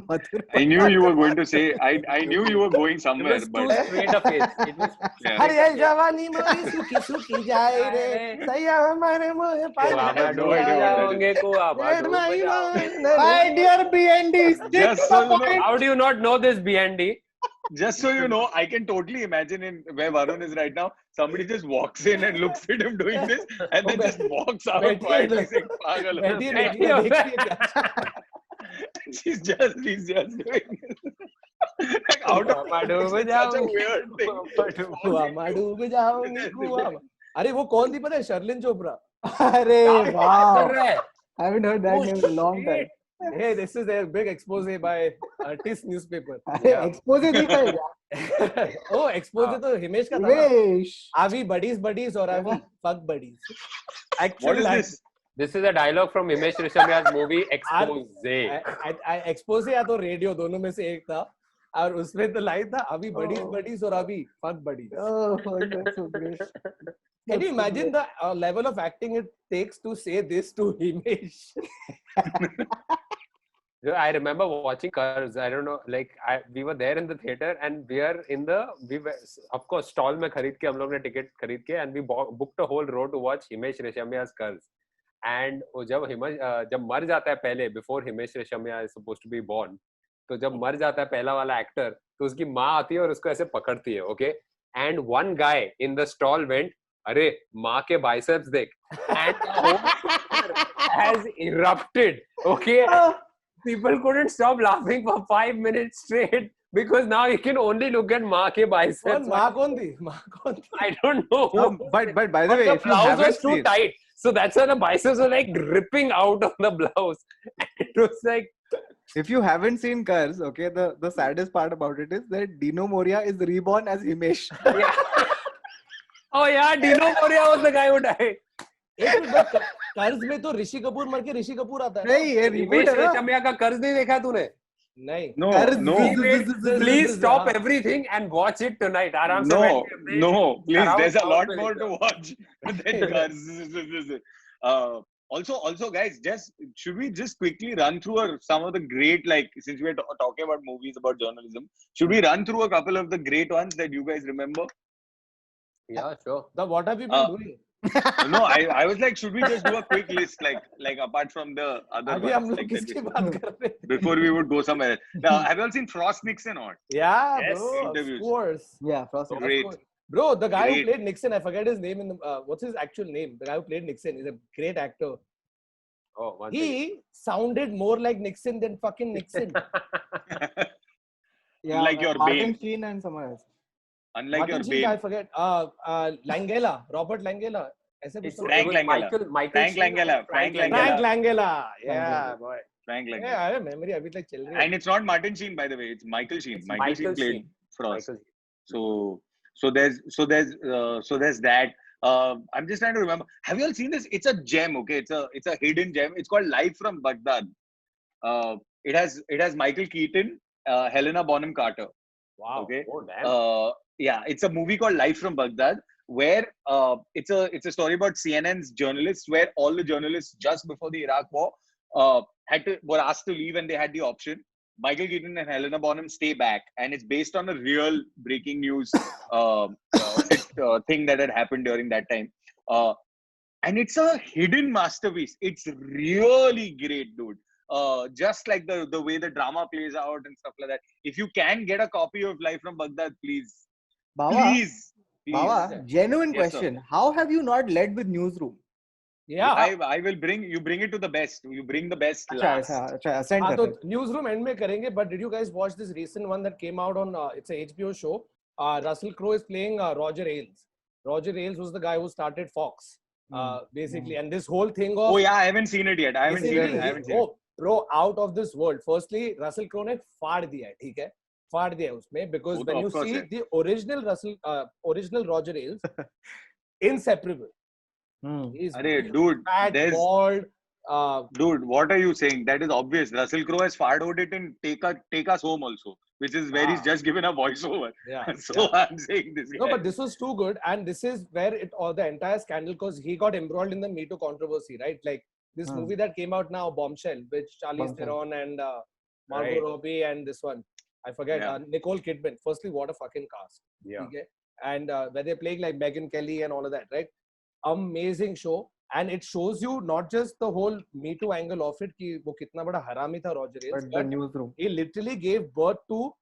Speaker 4: Madhur
Speaker 3: I knew you were going to say. I knew you were going
Speaker 2: It
Speaker 3: somewhere,
Speaker 2: was too
Speaker 3: but
Speaker 2: straight a face. It was
Speaker 3: yeah.
Speaker 6: अरे ये जवानी मोरी सुखी सुखी जाए रे सैया हमारे मोहे
Speaker 2: कुआमा
Speaker 3: I have no
Speaker 2: डूब
Speaker 3: idea what that
Speaker 2: जाओगे, कुआमा
Speaker 6: Red
Speaker 2: डूब
Speaker 6: my
Speaker 2: जाओगे.
Speaker 6: mind.
Speaker 4: My dear BND, stick
Speaker 3: Just
Speaker 4: to
Speaker 3: so
Speaker 4: the
Speaker 3: you know,
Speaker 4: point.
Speaker 2: How do you not know this BND?
Speaker 3: Just so you know, I can totally imagine in where Varun is right now. Somebody just walks in and looks at him doing this, and then just walks out
Speaker 6: बैठिए
Speaker 3: quietly
Speaker 6: ना।
Speaker 3: saying, "Pagal."
Speaker 6: बैठिए देखिए देखिए क्या
Speaker 3: He's just doing this. Like out of
Speaker 2: कुआमा डूब
Speaker 3: context, it's such a
Speaker 2: जाओगे,
Speaker 3: weird thing.
Speaker 2: कुआमा डूब
Speaker 6: कुआमा डूब जाऊंगी कुआमा अरे वो कौन थी पता है शर्लिन चोपड़ा
Speaker 4: अरे
Speaker 2: क्या बात
Speaker 4: wow.
Speaker 2: कर रहा है?
Speaker 4: I haven't heard that
Speaker 2: Oh,
Speaker 4: name in a long time.
Speaker 2: shit.
Speaker 6: hey this is a big expose by TIS newspaper
Speaker 4: अरे
Speaker 2: Yeah.
Speaker 4: expose दिखा है क्या?
Speaker 6: oh expose तो हिमेश का था ना
Speaker 4: Himesh.
Speaker 6: Are we buddies or are we fuck buddies actual
Speaker 3: What is
Speaker 6: line-
Speaker 3: this?
Speaker 2: This is a dialogue from Himesh Reshammiya's movie Expose.
Speaker 6: Expose या तो रेडियो दोनों में से एक था और उसमें तो लाइन था अभी बडीज
Speaker 4: Oh.
Speaker 6: बडीज और अभी fuck buddies
Speaker 4: Oh, that's so great.
Speaker 6: Can you imagine the level of acting it takes to say this to Himesh?
Speaker 2: I remember watching Curves. I don't know, like we were there in the theater and we were of course stall में खरीद के हम लोग ने ticket खरीद के and we booked a whole row to watch Himesh Reshammiya's Curves. And जब मर जाता है पहले before Himesh Reshammiya is supposed to be born, तो जब मर जाता है पहला वाला actor, तो उसकी माँ आती है और उसको ऐसे पकड़ती है, okay? And one guy in the stall went, अरे माँ के biceps देख, and the whole theater has erupted, okay? People couldn't stop laughing for 5 minutes straight because now you can only look at माँ के biceps.
Speaker 6: माँ कौन थी माँ कौन थी
Speaker 2: I don't know who.
Speaker 4: But by the
Speaker 2: But
Speaker 4: way,
Speaker 2: the
Speaker 4: if you
Speaker 2: blouse
Speaker 4: haven't
Speaker 2: was too
Speaker 4: seen,
Speaker 2: tight, so that's why the biceps were like ripping out of the blouse. It was like,
Speaker 4: if you haven't seen Cars, okay, the saddest part about it is that Dino Moria is reborn as Himesh.
Speaker 2: yeah. Oh yeah, Dino Moria was the guy who died.
Speaker 6: एक minute कर्ज में तो ऋषि कपूर मर के ऋषि कपूर आता है
Speaker 4: नहीं ये reboot
Speaker 2: हिमेश
Speaker 4: है ना?
Speaker 2: रेशमिया का कर्ज नहीं देखा तूने?
Speaker 6: नहीं
Speaker 3: No,
Speaker 4: Curves.
Speaker 3: no,
Speaker 2: Please stop everything and watch it tonight. आराम से बैठ
Speaker 3: no,
Speaker 2: के अपने
Speaker 3: no. Please,
Speaker 2: around
Speaker 3: there's a
Speaker 2: town
Speaker 3: lot
Speaker 2: पे
Speaker 3: more
Speaker 2: देखो.
Speaker 3: to watch than also, guys, just should we just quickly run through some of the great, like, since we're talking about movies about journalism, should we run through a couple of the great ones that you guys remember?
Speaker 2: Yeah, sure.
Speaker 6: the what have you been doing
Speaker 3: No, I was like, should we just do a quick list, like apart from the other
Speaker 6: अभी हम
Speaker 3: ones,
Speaker 6: लोग
Speaker 3: like, that
Speaker 6: किसकी
Speaker 3: we-
Speaker 6: बात कर रहे थे
Speaker 3: before we would go somewhere else. Now, have you all seen Frost Nixon or?
Speaker 6: yeah
Speaker 2: Yes,
Speaker 6: bro
Speaker 3: interviews.
Speaker 6: of course
Speaker 4: Yeah, Frost.
Speaker 6: Of
Speaker 3: Great.
Speaker 6: course. Bro, the guy who
Speaker 3: Great.
Speaker 6: played Nixon, I forget his name in the what's his actual name? The guy who played Nixon is a great actor.
Speaker 2: Oh, one
Speaker 6: He sounded more like Nixon than fucking Nixon.
Speaker 4: Yeah,
Speaker 3: Like your
Speaker 4: Martin
Speaker 3: Bane.
Speaker 4: Sheen and someone else.
Speaker 3: Unlike
Speaker 6: Martin
Speaker 3: your
Speaker 6: Sheen, I
Speaker 3: Bane.
Speaker 6: forget. Langella, Robert Langella. ऐसे कुछ
Speaker 2: It's,
Speaker 6: तो-
Speaker 3: Frank
Speaker 2: it was
Speaker 3: Langella.
Speaker 2: Michael
Speaker 3: Frank
Speaker 2: Sheen or
Speaker 3: Langella. Frank Langella.
Speaker 6: Frank Langella. Yeah,
Speaker 4: Langella.
Speaker 6: boy.
Speaker 3: Frank Langella.
Speaker 6: Yeah, I memory अभी तक चल रही है.
Speaker 3: And it's not Martin Sheen, by the way. It's Michael Sheen.
Speaker 2: It's
Speaker 3: Michael Sheen
Speaker 2: Michael
Speaker 3: played
Speaker 2: Sheen.
Speaker 3: Frost.
Speaker 2: Michael.
Speaker 3: So there's that. I'm just trying to remember. Have you all seen this? It's a gem. Okay, it's a hidden gem. It's called Live from Baghdad. It has Michael Keaton, Helena Bonham Carter.
Speaker 2: Wow.
Speaker 3: Okay.
Speaker 2: Oh, damn.
Speaker 3: Yeah, it's a movie called Live from Baghdad, where it's a story about CNN's journalists, where all the journalists just before the Iraq War were asked to leave, and they had the option. Michael Keaton and Helena Bonham stay back, and it's based on a real breaking news thing that had happened during that time. And it's a hidden masterpiece. It's really great, dude. Just like the way the drama plays out and stuff like that. If you can get a copy of Live from Baghdad, please,
Speaker 4: Bawa,
Speaker 3: please,
Speaker 4: Baba, genuine
Speaker 3: Yes, sir.
Speaker 4: question. How have you not led with Newsroom?
Speaker 6: Yeah.
Speaker 3: I will bring it to the best. You bring the best
Speaker 4: अच्छा
Speaker 3: last.
Speaker 4: अच्छा send
Speaker 6: हाँ
Speaker 4: कर
Speaker 6: तो
Speaker 4: रहे हैं.
Speaker 6: newsroom end में करेंगे. But did you guys watch this recent one that came out on? It's a HBO show. Russell Crowe is playing Roger Ailes. Roger Ailes was the guy who started Fox, basically, and this whole thing of.
Speaker 3: Oh yeah, I haven't seen it yet. I haven't seen it.
Speaker 6: Oh, bro, out of this world. Firstly, Russell Crowe ने फाड़ दिया है, ठीक है? फाड़ दिया है उसमें because when you see the original Roger Ailes, inseparable. He's
Speaker 3: Dude,
Speaker 6: fat, bald.
Speaker 3: Dude, what are you saying? That is obvious. Russell Crowe has forwarded it in Take Us Home also, which is where he's just given a voiceover.
Speaker 6: Yeah.
Speaker 3: So I'm saying this.
Speaker 6: No, but this was too good, and this is where the entire scandal, because he got embroiled in the Me Too controversy, right? Like this movie that came out now, Bombshell, with Charlize Theron and Margot Robbie and this one, I forget, Nicole Kidman. Firstly, what a fucking cast.
Speaker 2: Yeah.
Speaker 6: Okay? And where they're playing like Megyn Kelly and all of that, right? Amazing show. And it shows you not just the whole Me Too angle of it, कि वो कितना बड़ा हरामी था Roger Ailes,
Speaker 4: but the Newsroom.
Speaker 6: He literally gave birth to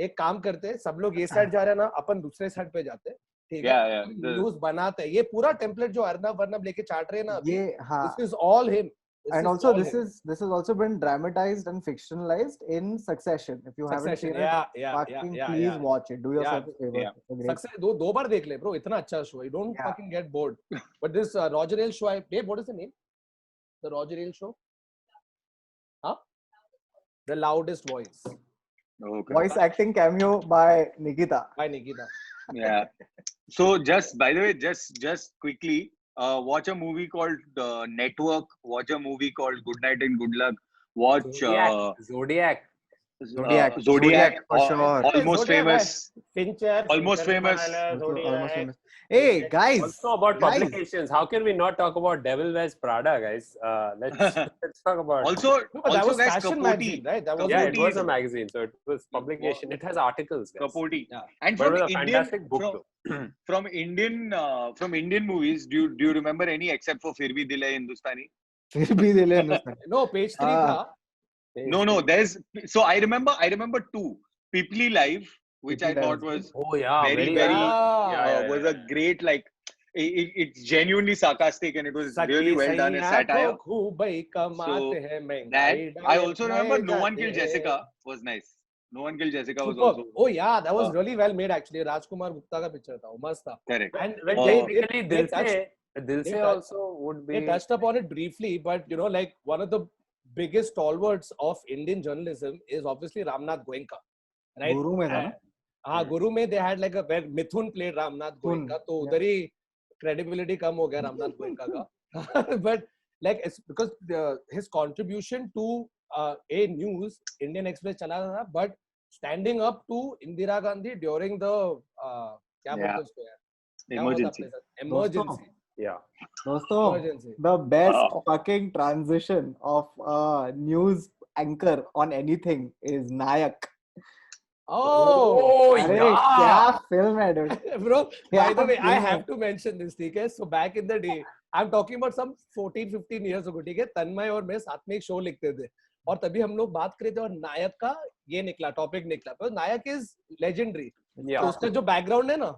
Speaker 6: एक काम करते, सब लोग ये साइड जा रहे हैं ना, अपन दूसरे साइड पे जाते, ठीक है? न्यूज़ बनाते हैं, ये पूरा टेम्पलेट जो अर्नब लेके चाट रहे हैं ना अभी, this is all him.
Speaker 4: And also this has also been dramatized and fictionalized in Succession. If you haven't seen it, please watch it. Do yourself a favor.
Speaker 6: Success दो बार देख ले, bro. इतना अच्छा show. You don't fucking get bored. But this Roger Ailes show, babe, what is the name? The Roger Ailes show? Huh? The Loudest Voice.
Speaker 3: Okay.
Speaker 4: Voice acting cameo by Nikita.
Speaker 3: Yeah. So just by the way, just quickly. Watch a movie called Network. Watch a movie called Good Night and Good Luck. Watch
Speaker 2: Zodiac.
Speaker 3: Zodiac
Speaker 4: for sure.
Speaker 3: Almost famous.
Speaker 6: Fincher.
Speaker 3: Almost famous.
Speaker 4: Hey guys.
Speaker 2: Also about publications. How can we not talk about Devil Wears Prada, guys? Let's talk about.
Speaker 3: Also,
Speaker 6: that was
Speaker 3: guys,
Speaker 6: fashion magazine, right? That was
Speaker 2: it was a magazine, so it was publication. It has articles. Guys.
Speaker 3: Capote.
Speaker 6: Yeah.
Speaker 3: And
Speaker 2: but
Speaker 3: from
Speaker 2: it was a fantastic book.
Speaker 3: From Indian movies, do you remember any except for Fir Bhi Dil Hai Hindustani?
Speaker 4: Fir Bhi Dil Hai Hindustani.
Speaker 6: No, page 3 tha.
Speaker 3: No. There's so I remember two. Pipli Live, which I thought was very was a great, like it's genuinely sarcastic and it was really well done as satire. So that I also remember No One Killed Jessica was nice. No One Killed Jessica was also.
Speaker 6: Oh yeah, that was really well made actually. Rajkumar Gupta ka picture tha, mast tha.
Speaker 3: Correct.
Speaker 6: And
Speaker 2: Basically, Dil Se also would be.
Speaker 6: They touched upon it briefly, but you know, like one of the biggest stalwarts of Indian journalism is obviously Ramnath Goenka, right?
Speaker 4: Guru mein tha na?
Speaker 6: Guru mein they had like a where Mithun played Ramnath Goenka, so udhar hi credibility kam ho gaya Ramnath Goenka ka. But like it's because his contribution to a news, Indian Express chala tha, but standing up to Indira Gandhi during the
Speaker 3: emergency.
Speaker 2: Yeah.
Speaker 4: Dosto, the best fucking transition of news anchor on anything is Nayak.
Speaker 6: Oh
Speaker 4: yeah. Kya film hai, dude.
Speaker 6: Bro, by the way, I have to mention this, okay? So back in the day, I'm talking about some 14-15 years ago, ठीक है? तन्मय और मैं साथ में एक show लिखते थे और तभी हम लोग बात कर रहे थे और नायक का ये निकला टॉपिक निकला तो नायक इज लेजेंडरी तो उसका जो बैकग्राउंड है ना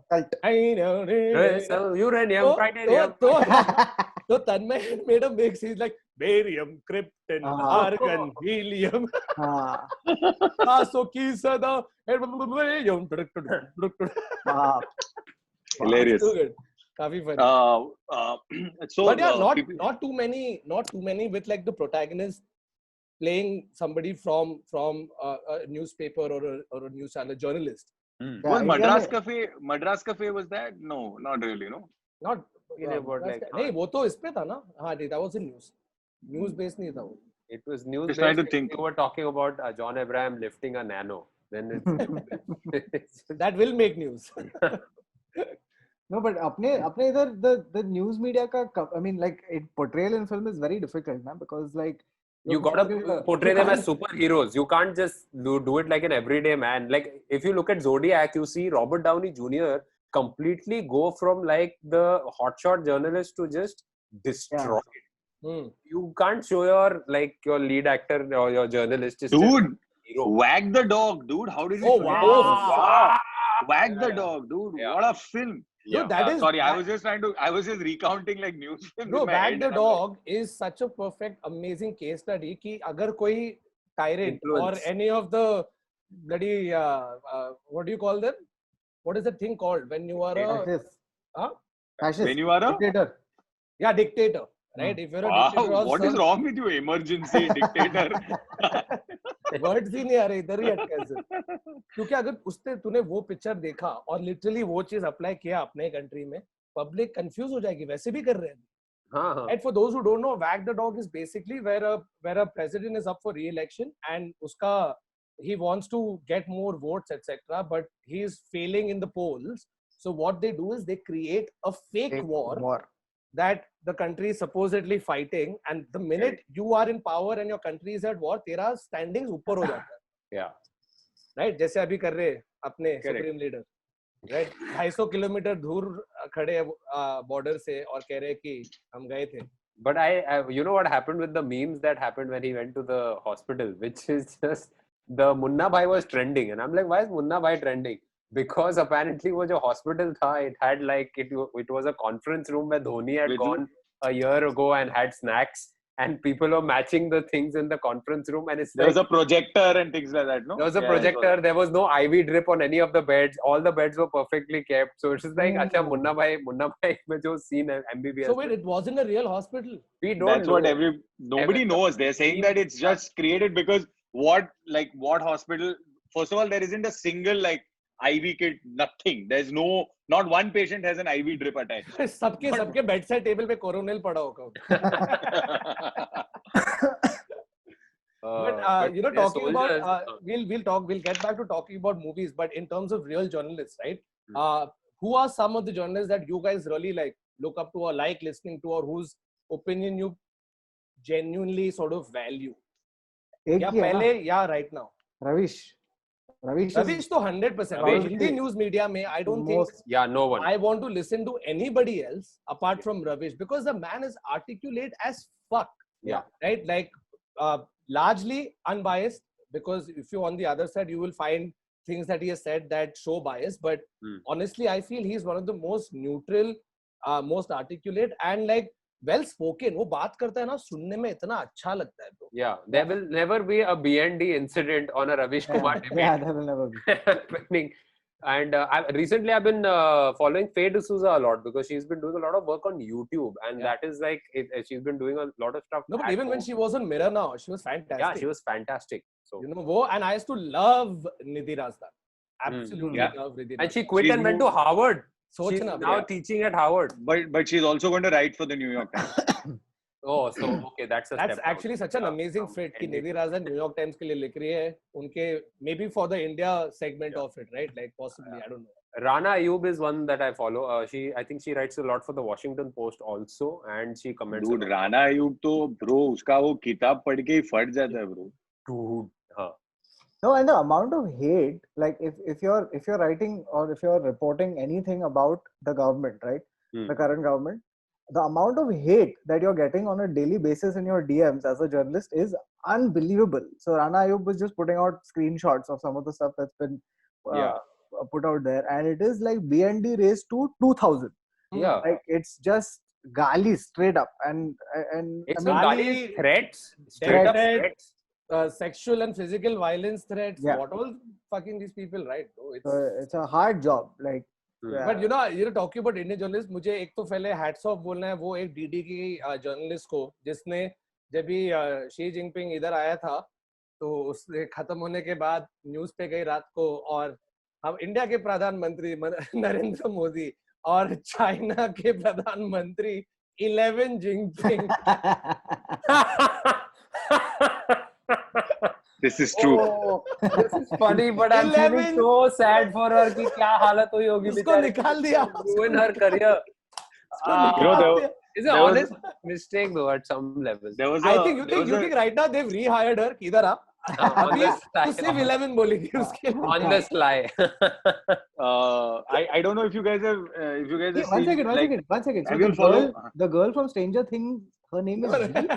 Speaker 6: तो Tanmay made a mix is like barium krypton argon helium की सदा
Speaker 3: hilarious.
Speaker 6: काफी funny.
Speaker 3: So
Speaker 6: but yeah, not too many with like the protagonist playing somebody from a newspaper or a news channel, journalist.
Speaker 3: Was Madras Cafe was that? No, not really, no.
Speaker 6: Not नहीं वो तो इस पे था ना हाँ that was in news based नहीं था वो.
Speaker 2: It was news
Speaker 3: based.
Speaker 2: Trying to think. You were talking about John Abraham lifting a nano. Then
Speaker 6: that will make news.
Speaker 4: No, but apne idhar the news media ka, I mean, like portrayal in film is very difficult, na, because like
Speaker 2: you gotta portray them as superheroes. You can't just do it like an everyday man. Like if you look at Zodiac, you see Robert Downey Jr. completely go from like the hotshot journalist to just destroy it. You can't show your lead actor or your journalist.
Speaker 3: Dude, Wag the Dog, dude. How did you?
Speaker 6: Wow.
Speaker 3: Wag the Dog, dude. Yeah. What a film. Yeah.
Speaker 6: that is
Speaker 3: Sorry, I was just recounting like news.
Speaker 6: No, Wag the Dog is such a perfect, amazing case study कि अगर कोई tyrant
Speaker 2: Influence.
Speaker 6: or any of the bloody what do you call them? What is the thing called when you are a
Speaker 4: Fascist.
Speaker 6: huh?
Speaker 4: Fascist.
Speaker 3: When you are a
Speaker 4: dictator.
Speaker 6: Yeah, dictator, right? If you're a dictator of
Speaker 3: what is
Speaker 6: some
Speaker 3: wrong with you? Emergency dictator.
Speaker 6: Words ही नहीं आ रहे, इधर ही अटका है सिर्फ। क्योंकि अगर उसने तूने वो पिक्चर देखा और लिटरली वो चीज अप्लाई किया अपने कंट्री में, पब्लिक कंफ्यूज हो जाएगी, वैसे भी कर रहे हैं।
Speaker 2: हाँ.
Speaker 6: And for those who don't know, Wag the Dog is basically where a president is up for re-election and uska he wants to get more votes, etc. But he is failing in the polls. So what they do is they create a fake war that the country is supposedly fighting. And the minute you are in power and your country is at war, तेरा standings ऊपर हो जाता है.
Speaker 2: Yeah.
Speaker 6: Right? जैसे अभी कर रहे अपने supreme leader. Right? 250 किलोमीटर दूर खड़े border से और कह रहे कि हम गए थे.
Speaker 2: But I you know what happened with the memes that happened when he went to the hospital, which is just the Munna Bhai was trending, and I'm like, why is Munna Bhai trending? Because apparently वो जो hospital था, it had like it was a conference room where Dhoni had gone a year ago and had snacks, and people were matching the things in the conference room, and it's
Speaker 3: There
Speaker 2: like
Speaker 3: was a projector and things like that, no?
Speaker 2: there was a projector. There was no IV drip on any of the beds. All the beds were perfectly kept. So it's just like, acha Munna Bhai mein jo scene hai MBBS.
Speaker 6: So wait, it wasn't a real hospital.
Speaker 2: We don't
Speaker 3: That's
Speaker 2: know.
Speaker 3: what nobody knows. They're saying that it's just created because what hospital? First of all, there isn't a single like IV kit, nothing. There's not one patient has an IV drip attached.
Speaker 6: सबके bedside table पे coronel पड़ा होगा. But you know, talking about we'll get back to talking about movies, but in terms of real journalists, right? Who are some of the journalists that you guys really like look up to or like listening to, or whose opinion you genuinely sort of value? या पहले या right now?
Speaker 4: Ravish
Speaker 6: तो 100%. Hindi news media में I don't think
Speaker 2: no one.
Speaker 6: I want to listen to anybody else apart from Ravish, because the man is articulate as fuck.
Speaker 2: Yeah.
Speaker 6: Right? Like largely unbiased, because if you're on the other side, you will find things that he has said that show bias. But honestly, I feel he's one of the most neutral, most articulate, and like well spoken. वो बात करता है ना, सुनने में इतना अच्छा लगता है bro.
Speaker 2: Yeah, there will never be a BND incident on a Ravish Kumar debate.
Speaker 4: Yeah, there will never be
Speaker 2: happening. And recently I've been following Faye D'Souza a lot, because she's been doing a lot of work on YouTube, and that is like she's been doing a lot of stuff.
Speaker 6: No, but even when she was on Mirror Now, she was fantastic.
Speaker 2: Yeah, she was fantastic. So
Speaker 6: you know, and I used to love Nidhi Razdar. Absolutely love Nidhi Razdar.
Speaker 2: And she quit and went to Harvard. She's now teaching at Harvard.
Speaker 3: But she's also going to write for the New York Times.
Speaker 2: Oh, so okay, that's
Speaker 6: actually such an amazing fit कि Nidhi Razdar New York Times के लिए लिख रही है, उनके maybe for the India segment of it, right? Like possibly, I don't know.
Speaker 2: Rana Ayub is one that I follow. I think she writes a lot for the Washington Post also, and she comments.
Speaker 3: Dude, Rana Ayub तो bro उसका वो किताब पढ़ के ही फट जाता है bro.
Speaker 2: Dude,
Speaker 4: No, and the amount of hate, like if you're writing or if you're reporting anything about the government, right, the current government, the amount of hate that you're getting on a daily basis in your DMs as a journalist is unbelievable. So Rana Ayub was just putting out screenshots of some of the stuff that's been put out there, and it is like BND raised to 2,000.
Speaker 2: Yeah,
Speaker 4: like it's just gali straight up, and
Speaker 2: it's gali threats, straight up threats.
Speaker 6: Sexual and physical violence threats. What all fucking these people, right?
Speaker 4: It's a hard job, like.
Speaker 6: But you know, talking about Indian journalists, मुझे एक तो पहले hats off बोलना है वो एक DD की journalist को, जिसने जब भी शी जिनपिंग इधर आया था, तो उससे खत्म होने के बाद न्यूज़ पे गई रात को, और हम इंडिया के प्रधानमंत्री नरेंद्र मोदी और चाइना के प्रधानमंत्री 11 Jinping.
Speaker 3: This is true.
Speaker 2: Oh, this is funny, but I'm feeling so sad for her कि क्या हालत हुई होगी बेचारी.
Speaker 6: उसको निकाल दिया.
Speaker 2: Ruin her career. It's an honest mistake though at some level.
Speaker 6: I think you think right now they've rehired her. किधर आप? अभी तो सिर्फ 11 बोलेगी उसके.
Speaker 2: On the sly.
Speaker 3: I don't know if you guys have
Speaker 4: one second. So the girl from Stranger Things, her name is G?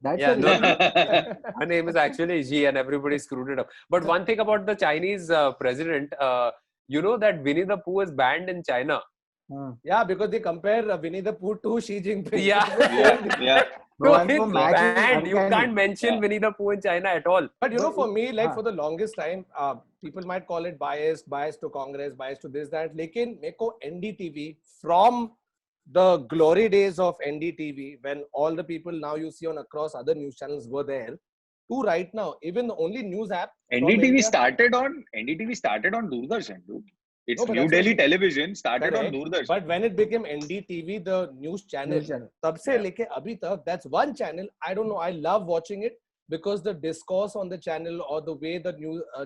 Speaker 4: That's
Speaker 2: her name is actually Xi, and everybody screwed it up. But one thing about the Chinese president, you know that Winnie the Pooh is banned in China.
Speaker 6: Yeah, because they compare Winnie the Pooh to Xi Jinping.
Speaker 3: Yeah.
Speaker 4: No,
Speaker 2: So
Speaker 4: and for
Speaker 2: it's
Speaker 4: matches,
Speaker 2: banned. You
Speaker 4: uncanny.
Speaker 2: can't mention
Speaker 3: Yeah.
Speaker 2: Winnie the Pooh in China at all.
Speaker 6: But you know,
Speaker 4: But
Speaker 6: for me, like
Speaker 4: हाँ.
Speaker 6: for the longest time, people might call it biased to Congress, biased to this, that. लेकिन मेरे को NDTV from the glory days of NDTV, when all the people now you see on across other news channels were there, to right now, even the only news app from
Speaker 3: NDTV
Speaker 6: India.
Speaker 3: started on Doordarshan, dude. It's
Speaker 6: No, but
Speaker 3: New
Speaker 6: that's what
Speaker 3: Delhi
Speaker 6: I mean.
Speaker 3: television started on
Speaker 6: Correct.
Speaker 3: Doordarshan.
Speaker 6: But when it became NDTV, the news channel, तब से लेके अभी तक, that's one channel. I don't know. I love watching it because the discourse on the channel or the way the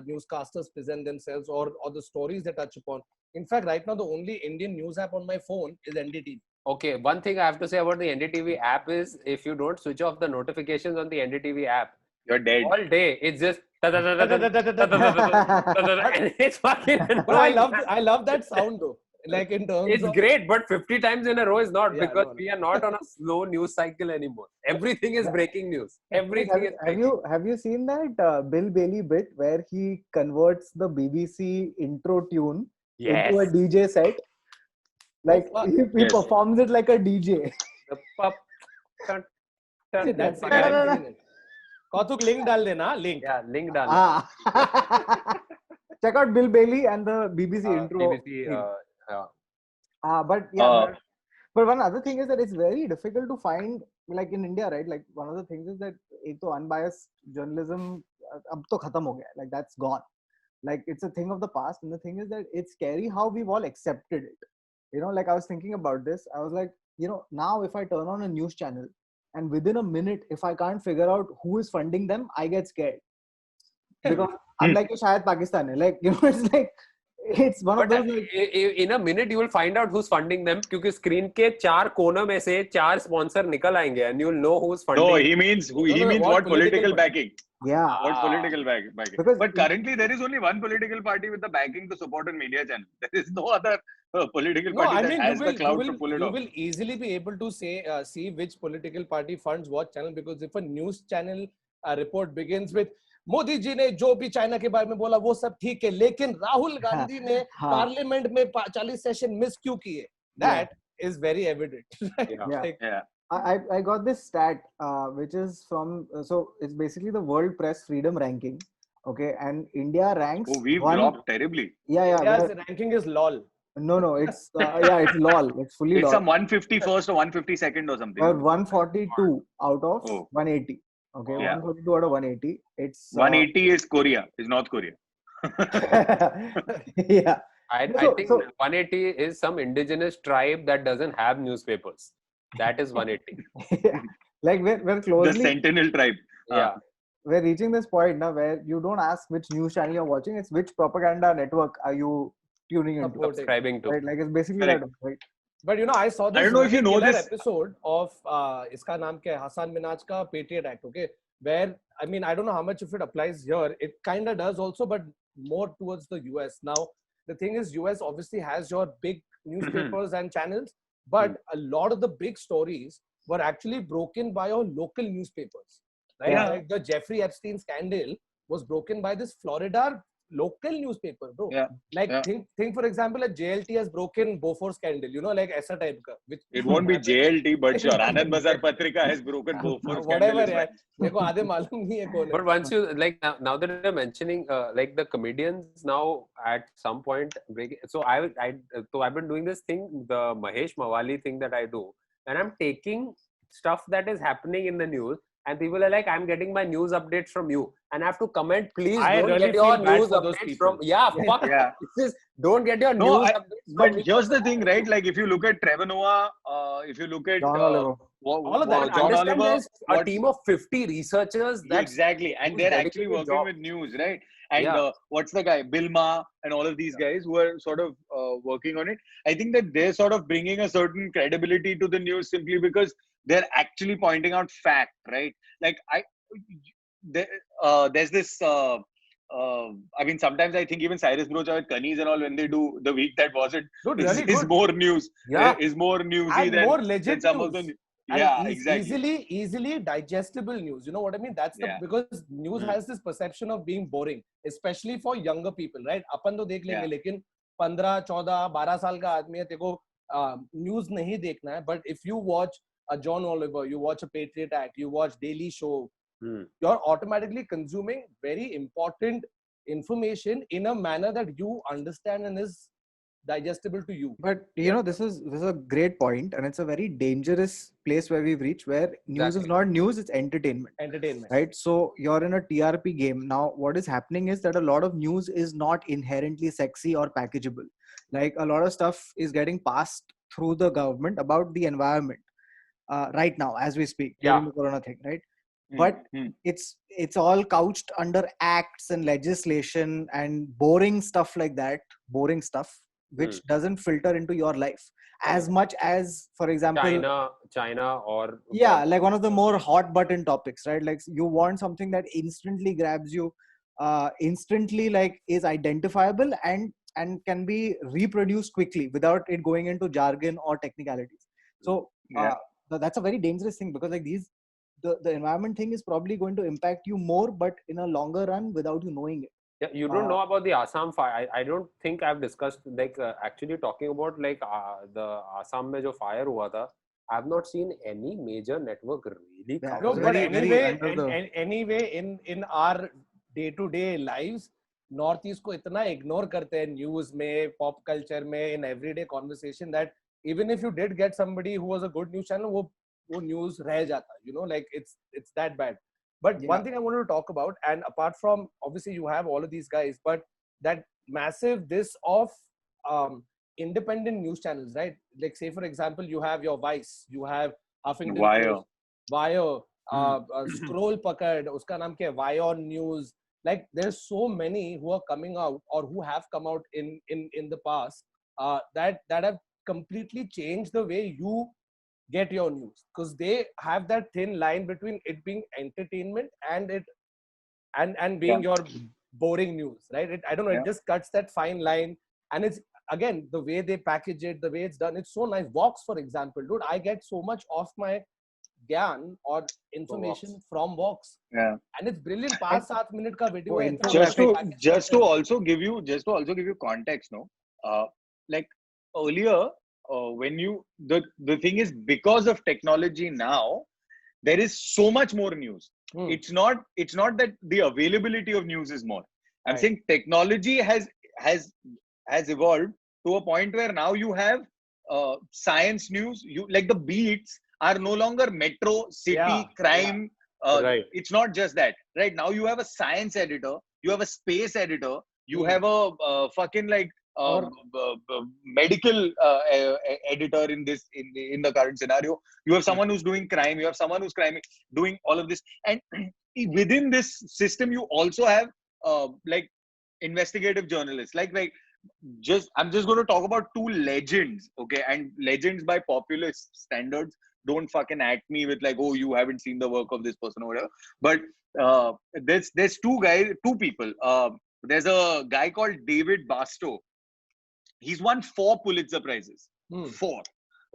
Speaker 6: newscasters present themselves or the stories they touch upon. In fact, right now the only Indian news app on my phone is NDTV.
Speaker 2: Okay, one thing I have to say about the NDTV app is if you don't switch off the notifications on the NDTV app,
Speaker 3: You're dead.
Speaker 2: all day it's just and it's fucking
Speaker 6: But
Speaker 2: annoying.
Speaker 6: I love that sound though. Like in terms
Speaker 2: It's
Speaker 6: of
Speaker 2: great, but 50 times in a row is not,
Speaker 6: Yeah,
Speaker 2: because
Speaker 6: no.
Speaker 2: we are not on a slow news cycle anymore. Everything is breaking news. Everything is breaking.
Speaker 4: Have you seen that Bill Bailey bit where he converts the BBC intro tune into a
Speaker 2: Yes.
Speaker 4: DJ set? Like
Speaker 6: fuck.
Speaker 4: he
Speaker 3: Yes.
Speaker 4: performs it like a DJ.
Speaker 2: The pup.
Speaker 6: See, that's
Speaker 4: No,
Speaker 6: it.
Speaker 4: no, no,
Speaker 6: I'm Kautuk link डाल देना link.
Speaker 2: Yeah, link dal.
Speaker 4: Check out Bill Bailey and the BBC intro.
Speaker 2: BBC.
Speaker 4: thing. But yeah, but one other thing is that it's very difficult to find, like in India, right? Like one of the things is that एक तो unbiased journalism अब तो खत्म हो गया, like that's gone. Like it's a thing of the past, and the thing is that it's scary how we've all accepted it. You know, like I was thinking about this. I was like, you know, now if I turn on a news channel and within a minute, if I can't figure out who is funding them, I get scared. Because I'm like, shayad Pakistan hai. Like, you know, it's like, it's one of
Speaker 2: But
Speaker 4: those. Like,
Speaker 2: in a minute you will find out who's funding them, क्योंकि screen के 4 कोनों में से 4 sponsor निकल आएंगे and you'll know who's funding.
Speaker 3: No, he means what political backing.
Speaker 4: yeah.
Speaker 3: What political backing.
Speaker 4: Because
Speaker 3: But currently there is only one political party with the backing to support on media channel. There is no other political
Speaker 6: No,
Speaker 3: party
Speaker 6: I
Speaker 3: that
Speaker 6: mean
Speaker 3: has the clout to pull it
Speaker 6: you
Speaker 3: off.
Speaker 6: will easily be able to say see which political party funds what channel, because if a news channel report begins with Modi ji ने जो भी China के बारे में बोला वो सब ठीक है, लेकिन राहुल गांधी ने पार्लियामेंट में 40 सेशन मिस क्यों किए, that is very evident.
Speaker 3: Yeah.
Speaker 4: I got this stat which is from so it's basically the World Press Freedom Ranking. Okay, and India ranks.
Speaker 3: Oh, we've dropped terribly.
Speaker 4: Yeah.
Speaker 6: India's ranking is lol.
Speaker 4: No, it's it's lol. It's fully
Speaker 3: It's
Speaker 4: lol.
Speaker 3: some 151st or 152nd or something.
Speaker 4: 142 out of 180. Okay,
Speaker 3: Yeah.
Speaker 4: 142 out of 180. It's
Speaker 3: 180 is Korea, is North Korea.
Speaker 4: yeah.
Speaker 2: I think 180 is some indigenous tribe that doesn't have newspapers. That is 180.
Speaker 4: Like we're
Speaker 3: The
Speaker 4: closely
Speaker 3: Sentinel tribe.
Speaker 2: Yeah.
Speaker 4: we're reaching this point now where you don't ask which news channel you're watching, it's which propaganda network are you tuning into.
Speaker 2: Subscribing to.
Speaker 4: Right? Like it's basically
Speaker 3: Correct.
Speaker 4: that, right?
Speaker 6: But you know, I saw this
Speaker 3: I don't know if you know
Speaker 6: killer
Speaker 3: this.
Speaker 6: episode of इसका नाम क्या है, Hasan Minhaj का Patriot Act, okay, where I mean I don't know how much of it applies here. It kind of does also, but more towards the US. Now the thing is, US obviously has your big newspapers and channels, but a lot of the big stories were actually broken by your local newspapers. Right?
Speaker 3: Yeah.
Speaker 6: Like the Jeffrey Epstein scandal was broken by this Florida local newspaper, bro.
Speaker 3: Yeah.
Speaker 6: Like
Speaker 3: Yeah.
Speaker 6: think for example, a JLT has broken Bofors scandal, you know, like ऐसा type का. Which
Speaker 3: It won't be JLT, but sure. Anand Bazar Patrika has broken Bofors scandal.
Speaker 6: whatever,
Speaker 3: as
Speaker 6: यार.
Speaker 3: well.
Speaker 6: मेरे को आधे मालूम नहीं है कौन है.
Speaker 2: But once you like now that you're mentioning like the comedians now at some point breaking. So I've been doing this thing, the Mahesh Mawali thing that I do, and I'm taking stuff that is happening in the news. And people are like, I'm getting my news updates from you. And I have to comment, please
Speaker 6: I
Speaker 2: don't
Speaker 6: really
Speaker 2: get your
Speaker 6: feel bad
Speaker 2: news
Speaker 6: for those
Speaker 2: updates
Speaker 6: people.
Speaker 2: from... Yeah, fuck.
Speaker 3: Yeah.
Speaker 2: Don't get your
Speaker 3: No,
Speaker 2: news updates
Speaker 3: but
Speaker 2: from me.
Speaker 3: here's the thing, right? Like if you look at Trevor Noah, if you look at
Speaker 4: John Oliver.
Speaker 6: All of that.
Speaker 3: John
Speaker 2: Understand
Speaker 3: Oliver,
Speaker 2: there's a team of 50 researchers. That's
Speaker 3: exactly, and
Speaker 2: who's
Speaker 3: they're
Speaker 2: dedicated
Speaker 3: actually working
Speaker 2: job.
Speaker 3: with news, right? And
Speaker 2: Yeah.
Speaker 3: what's the guy, Bill Maher, and all of these guys who are sort of working on it. I think that they're sort of bringing a certain credibility to the news simply because they're actually pointing out fact, right? Like there's this. I mean, sometimes I think even Cyrus Brocha with Kanis and all, when they do the week that wasn't,
Speaker 6: Dude, really
Speaker 3: is
Speaker 6: good.
Speaker 3: more news.
Speaker 2: Yeah.
Speaker 3: Is more newsy
Speaker 6: And
Speaker 3: than
Speaker 6: more legit
Speaker 3: some of
Speaker 6: news.
Speaker 3: the.
Speaker 6: And
Speaker 3: Yeah, exactly.
Speaker 6: easily digestible news. You know what I mean? That's the
Speaker 3: Yeah.
Speaker 6: because news has this perception of being boring, especially for younger people, right? अपन तो देख लेंगे,
Speaker 3: Yeah.
Speaker 6: लेकिन 15, 14, 12 साल का आदमी है, तेरे को news nahi dekhna hai, but if you watch a John Oliver, you watch a Patriot Act, you watch Daily Show, you're automatically consuming very important information in a manner that you understand and is digestible to you.
Speaker 4: But you know, this is a great point, and it's a very dangerous place where we've reached, where news is
Speaker 6: Exactly.
Speaker 4: not news, it's entertainment. Right? So you're in a TRP game. Now what is happening is that a lot of news is not inherently sexy or packageable. Like a lot of stuff is getting passed through the government about the environment right now as we speak during the corona thing, right? But it's all couched under acts and legislation and boring stuff like that, boring stuff which doesn't filter into your life as much as, for example,
Speaker 2: China or
Speaker 4: like one of the more hot button topics, right? Like you want something that instantly grabs you, instantly like is identifiable and can be reproduced quickly without it going into jargon or technicalities. So that's a very dangerous thing, because like the environment thing is probably going to impact you more, but in a longer run without you knowing it.
Speaker 2: Yeah, you don't know about the Assam fire. I don't think I've discussed, like actually talking about like the Assam mein jo fire hua tha. I've not seen any major network really cover
Speaker 6: No,
Speaker 2: it.
Speaker 6: but
Speaker 4: very
Speaker 6: anyway, in our day-to-day lives, Northeast को इतना ignore करते हैं news में, pop culture में, in everyday conversation, that even if you did get somebody who was a good news channel, वो news रह जाता, you know, like it's that bad. But one thing I wanted to talk about, and apart from, obviously you have all of these guys, but that massive of independent news channels, right? Like say for example, you have your Vice, you have Huffington Post, Wire, Scroll Pakad, uska naam kya hai, Wire News. Like there's so many who are coming out or who have come out in the past that have completely changed the way you get your news, because they have that thin line between it being entertainment and being your boring news, right? I don't know, it just cuts that fine line, and it's again the way they package it, the way it's done, it's so nice. Vox, for example, dude, I get so much of my gyan or information from Vox, and it's brilliant. 5-7 minute ka video hai,
Speaker 3: just to also give you context, no, like earlier, when you the thing is, because of technology now, there is so much more news. It's not that the availability of news is more. I'm saying technology has evolved to a point where now you have science news. You like the beats are no longer metro city crime. It's not just that, right? Now you have a science editor, you have a space editor, you have a fucking like medical editor in the current scenario. You have someone who's doing crime, you have someone who's doing all of this, and within this system you also have like investigative journalists, like I'm just going to talk about two legends, okay? And legends by populist standards. Don't fucking act me with like, oh, you haven't seen the work of this person or whatever. But there's two people. There's a guy called David Bastow. He's won 4 Pulitzer Prizes. 4.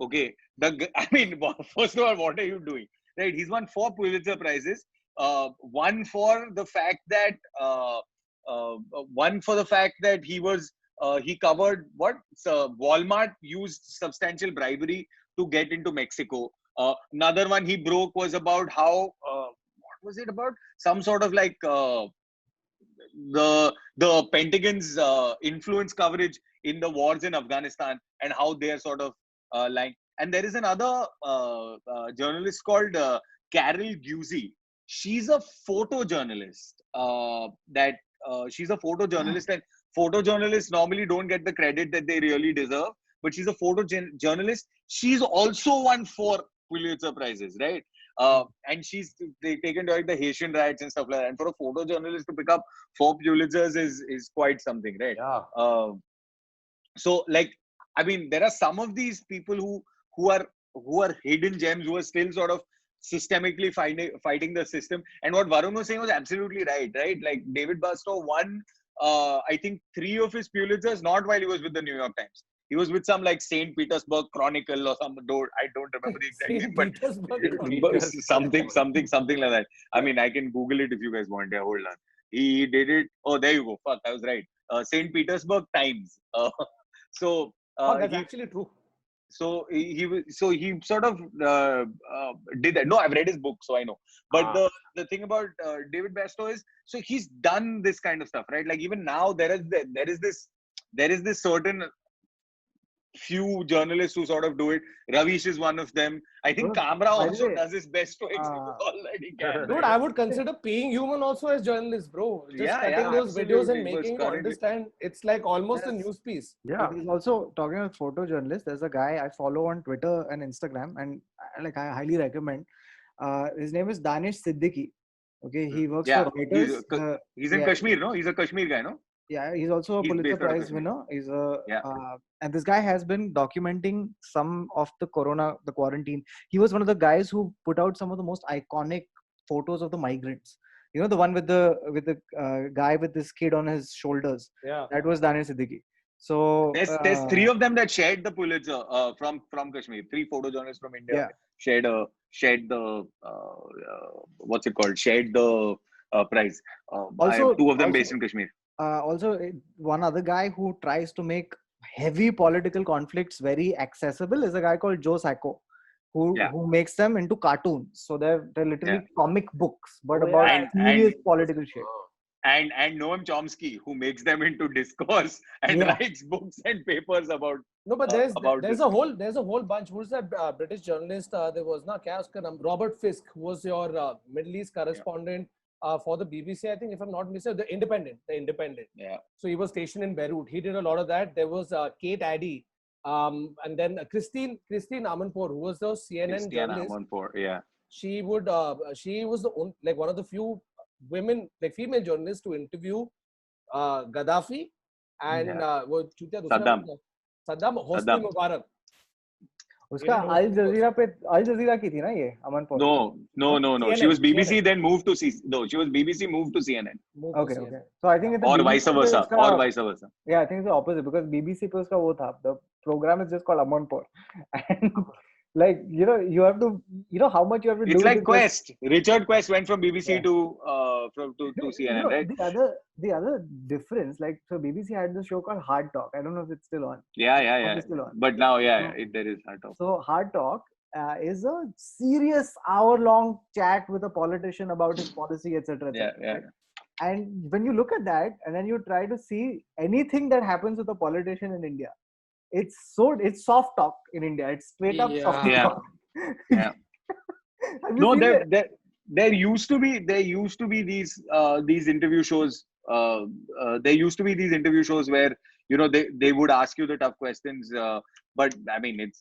Speaker 3: Okay. I mean, first of all, what are you doing? Right. He's won 4 Pulitzer Prizes. One for the fact that he covered what Walmart used substantial bribery to get into Mexico. Another one he broke was about how what was it about? Some sort of like the Pentagon's influence coverage in the wars in Afghanistan and how they are sort of lying. And there is another journalist called Carol Guzy. She's a photojournalist. She's a photojournalist, and photojournalists normally don't get the credit that they really deserve. But she's a photojournalist. She's also won 4 Pulitzer Prizes, right? And they taken to like the Haitian riots and stuff like that. And for a photojournalist to pick up 4 Pulitzers is quite something, right?
Speaker 2: Yeah.
Speaker 3: So like, I mean, there are some of these people who are hidden gems, who are still sort of systemically fighting the system. And what Varun was saying was absolutely right? Like David Bastow won, I think 3 of his Pulitzers, not while he was with the New York Times. He was with some like St. Petersburg Chronicle or some, I don't remember the exact name, but something like that. I mean, I can Google it if you guys want. Yeah, hold on. He did it. Oh, there you go. Fuck, I was right. St. Petersburg Times.
Speaker 6: So that's actually true.
Speaker 3: So he sort of did that. No, I've read his book, so I know. But the thing about David Bastow is, so he's done this kind of stuff, right? Like even now there is this certain few journalists who sort of do it. Ravish is one of them. I think
Speaker 4: Bro,
Speaker 3: Kamra
Speaker 4: by the
Speaker 3: also
Speaker 4: way,
Speaker 3: does his best to execute all that he can.
Speaker 6: Dude,
Speaker 3: right?
Speaker 6: I would consider paying human also as journalists, bro. Just
Speaker 3: Yeah,
Speaker 6: cutting
Speaker 3: yeah,
Speaker 6: those videos
Speaker 3: absolutely.
Speaker 6: and
Speaker 3: Because
Speaker 6: making you
Speaker 3: currently-
Speaker 6: understand. It's like almost a
Speaker 4: Yes.
Speaker 6: news piece.
Speaker 2: Yeah.
Speaker 4: He's also talking about photojournalists. There's a guy I follow on Twitter and Instagram, and I highly recommend. His name is Danish Siddiqui. Okay, he works
Speaker 3: Yeah,
Speaker 4: for Reuters.
Speaker 3: he's in
Speaker 4: yeah,
Speaker 3: Kashmir, no? He's a Kashmir guy, no?
Speaker 4: Yeah, he's also a
Speaker 3: He's
Speaker 4: Pulitzer
Speaker 3: based out of
Speaker 4: Prize
Speaker 3: Kashmir.
Speaker 4: winner. He's a
Speaker 3: Yeah.
Speaker 4: and this guy has been documenting some of the quarantine. He was one of the guys who put out some of the most iconic photos of the migrants. You know, the one with the guy with this kid on his shoulders.
Speaker 6: Yeah.
Speaker 4: That was Daniel Siddiqui. So
Speaker 3: There's three of them that shared the Pulitzer from Kashmir. 3 photojournalists from India
Speaker 4: Yeah.
Speaker 3: shared the what's it called? Shared the prize.
Speaker 4: Also-
Speaker 3: 2 of them
Speaker 4: also-
Speaker 3: based in Kashmir.
Speaker 4: One other guy who tries to make heavy political conflicts very accessible is a guy called Joe Sacco,
Speaker 3: Yeah.
Speaker 4: who makes them into cartoons. So they're literally comic books, but
Speaker 2: Oh, yeah.
Speaker 4: about
Speaker 3: And-
Speaker 4: serious
Speaker 3: and-
Speaker 4: political shit.
Speaker 3: And Noam Chomsky, who makes them into discourse and
Speaker 4: Yeah.
Speaker 3: writes books and papers about.
Speaker 6: No, but
Speaker 3: about
Speaker 6: there's
Speaker 3: this.
Speaker 6: a whole bunch. Who's that British journalist? There was Robert Fisk, who was your Middle East correspondent for the BBC. I think, if I'm not mistaken, the Independent.
Speaker 3: Yeah.
Speaker 6: So he was stationed in Beirut. He did a lot of that. There was Kate Addy, and then Christine Amanpour, who was the CNN
Speaker 3: Christiana
Speaker 6: journalist.
Speaker 3: Amanpour, yeah.
Speaker 6: She was one of the few women, like female journalists, to interview Gaddafi and Saddam Hosni
Speaker 3: Saddam.
Speaker 6: Mubarak.
Speaker 4: उसका
Speaker 6: You know,
Speaker 4: अल जजीरा की थी ना ये Amanpour.
Speaker 3: No. She
Speaker 6: CNN,
Speaker 3: was BBC,
Speaker 6: CNN.
Speaker 3: then moved to she was BBC, moved to CNN.
Speaker 6: Moved to
Speaker 4: Okay.
Speaker 6: CNN.
Speaker 4: So I think it's
Speaker 3: Or vice versa.
Speaker 4: Yeah, I think it's the opposite because BBC पे उसका वो था. The program is just called Amanpur, and like you have to how much you have to do.
Speaker 3: It's like
Speaker 4: to
Speaker 3: Quest. Richard Quest went from BBC
Speaker 4: Yeah.
Speaker 3: to CNN, right?
Speaker 4: The other difference, like, so BBC had this show called Hard Talk. I don't know if it's still on.
Speaker 3: Yeah.
Speaker 4: It's still on.
Speaker 3: But now,
Speaker 4: No.
Speaker 3: there is hard talk.
Speaker 4: So Hard Talk is a serious hour-long chat with a politician about his policy, etc.
Speaker 3: Yeah.
Speaker 4: And when you look at that, and then you try to see anything that happens with a politician in India, it's soft talk in India. It's straight up soft
Speaker 3: Yeah.
Speaker 4: talk.
Speaker 3: Yeah.
Speaker 4: Have you
Speaker 3: No,
Speaker 4: seen it?
Speaker 3: there used to be these interview shows. There used to be these interview shows where they would ask you the tough questions. But I mean, it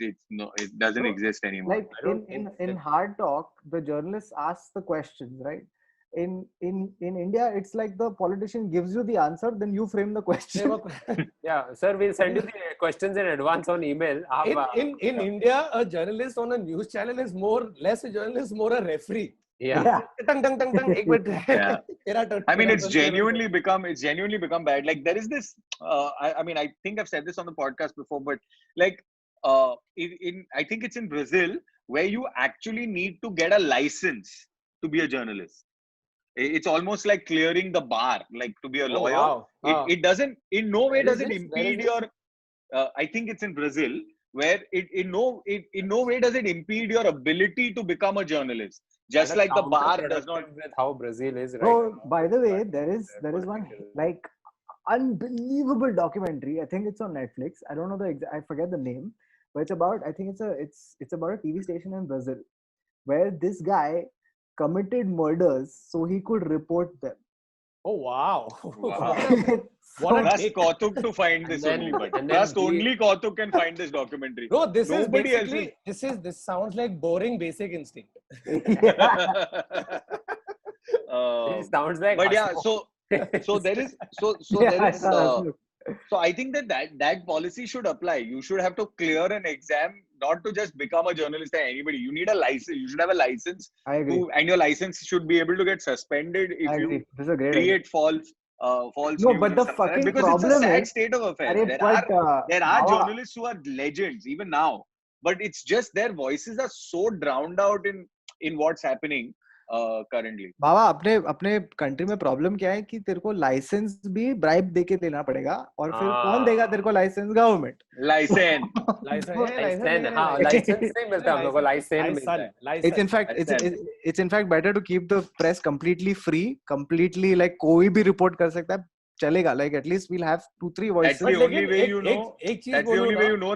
Speaker 3: doesn't
Speaker 4: No,
Speaker 3: exist anymore.
Speaker 4: Like
Speaker 2: I don't
Speaker 4: in
Speaker 2: think
Speaker 4: Hard Talk, the journalist asks the questions, right? In India, it's like the politician gives you the answer, then you frame the
Speaker 6: They
Speaker 4: question.
Speaker 6: were-
Speaker 2: Yeah, sir, we'll send you the questions in advance on email.
Speaker 6: in India, a journalist on a news channel is less a journalist, more a referee.
Speaker 2: Yeah.
Speaker 6: Tang, tang, tang, tang, ek minute.
Speaker 3: Yeah.
Speaker 6: Tera turn,
Speaker 3: I mean,
Speaker 6: tera
Speaker 3: it's
Speaker 6: turn, tera
Speaker 3: genuinely become bad. Like there is this. I mean, I think I've said this on the podcast before, but like, I think it's in Brazil where you actually need to get a license to be a journalist. It's almost like clearing the bar, like to be a
Speaker 6: turn.
Speaker 3: lawyer.
Speaker 6: Oh, wow.
Speaker 3: It doesn't, in no way
Speaker 6: Where is
Speaker 3: does it
Speaker 6: this? Where is
Speaker 3: impede
Speaker 6: this?
Speaker 3: your. I think it's in Brazil where it in no way does it impede your ability to become a journalist. Just
Speaker 2: And
Speaker 3: like the
Speaker 2: a
Speaker 3: bar does not.
Speaker 2: counterproductive with how Brazil is right
Speaker 4: Oh,
Speaker 2: now.
Speaker 4: by the way, there is one like unbelievable documentary. I think it's on Netflix. I don't know I forget the name, but it's about, I think it's about a TV station in Brazil where this guy committed murders so he could report them.
Speaker 6: Oh, wow.
Speaker 3: Wow.
Speaker 6: What a
Speaker 3: Trust
Speaker 6: take.
Speaker 3: Kautuk to find this
Speaker 2: And
Speaker 3: only,
Speaker 2: then-
Speaker 3: but
Speaker 2: and then
Speaker 3: trust
Speaker 2: the-
Speaker 3: only Kautuk can find this documentary.
Speaker 6: No, this
Speaker 3: Nobody else
Speaker 6: is basically, this sounds like boring Basic Instinct.
Speaker 3: Uh,
Speaker 2: It sounds like
Speaker 3: but yeah,
Speaker 2: Hasmo.
Speaker 3: so there is
Speaker 4: Yeah,
Speaker 3: there is
Speaker 4: absolutely.
Speaker 3: so I think that policy should apply. You should have to clear an exam, not to just become a journalist or anybody. You need a license. You should have a license
Speaker 4: I agree.
Speaker 3: and your license should be able to get suspended if
Speaker 4: I
Speaker 3: you
Speaker 4: agree. This is a great idea.
Speaker 3: create false
Speaker 4: No,
Speaker 3: news
Speaker 4: but
Speaker 3: and
Speaker 4: the
Speaker 3: stuff like that.
Speaker 4: fucking
Speaker 3: because it's a
Speaker 4: problem
Speaker 3: sad
Speaker 4: is-
Speaker 3: state of affairs.
Speaker 4: Arey,
Speaker 3: There are
Speaker 4: Bhava,
Speaker 3: journalists who are legends even now, but it's just their voices are so drowned out in what's happening currently.
Speaker 4: बाबा अपने country में problem क्या है कि तेरे को licence भी bribe देके देना पड़ेगा और फिर कौन देगा तेरे को लाइसेंस? गवर्नमेंट।
Speaker 3: License.
Speaker 2: लाइसेंस, हाँ, लाइसेंस नहीं मिलता हम लोग को, लाइसेंस मिलता है।
Speaker 4: It's in fact better to keep the press completely free, completely like कोई भी रिपोर्ट कर सकता है, चलेगा, like at least we'll have 2-3
Speaker 3: That's
Speaker 4: voices.
Speaker 3: the only way you know.
Speaker 6: एक चीज
Speaker 3: That's the
Speaker 6: बोलूं
Speaker 3: only way
Speaker 6: ना,
Speaker 3: you know